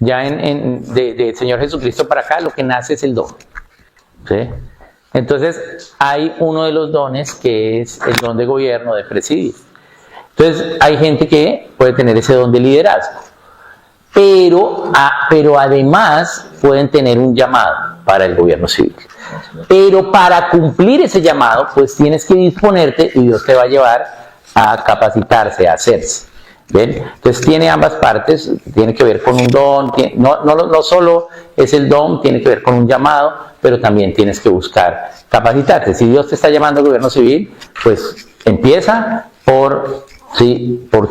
ya del Señor Jesucristo para acá, lo que nace es el don, ¿sí? Entonces, hay uno de los dones que es el don de gobierno, de presidir. Entonces, hay gente que puede tener ese don de liderazgo, pero además pueden tener un llamado para el gobierno civil. Pero para cumplir ese llamado, pues tienes que disponerte y Dios te va a llevar a capacitarse, a hacerse. ¿Ven? Entonces tiene ambas partes, tiene que ver con un don, no solo es el don, tiene que ver con un llamado, pero también tienes que buscar capacitarte. Si Dios te está llamando al gobierno civil, pues empieza por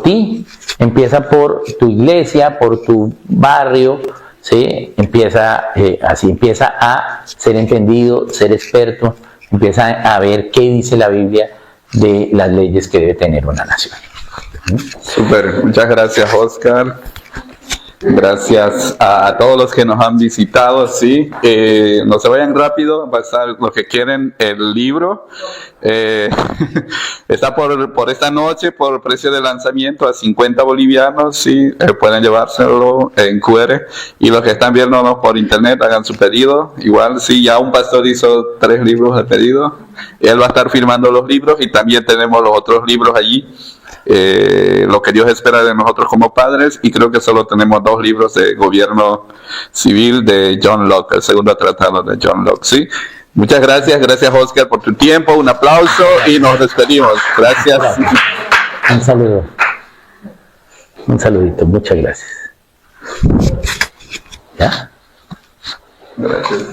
ti, empieza por tu iglesia, por tu barrio, ¿sí? Empieza a ser entendido, ser experto, empieza a ver qué dice la Biblia de las leyes que debe tener una nación. Súper, muchas gracias, Oscar. Gracias a todos los que nos han visitado, sí. No se vayan rápido, va a estar los que quieren el libro. Está por esta noche, por precio de lanzamiento, a 50 bolivianos, sí. Pueden llevárselo en QR. Y los que están viéndonos por internet, hagan su pedido. Igual, sí, ya un pastor hizo 3 libros de pedido. Él va a estar firmando los libros y también tenemos los otros libros allí. Lo que Dios espera de nosotros como padres, y creo que solo tenemos 2 libros de gobierno civil de John Locke, el segundo tratado de John Locke, ¿sí? Muchas gracias, gracias Oscar por tu tiempo, un aplauso y nos despedimos. Gracias. Un saludo. Un saludito, muchas gracias. ¿Ya? Gracias.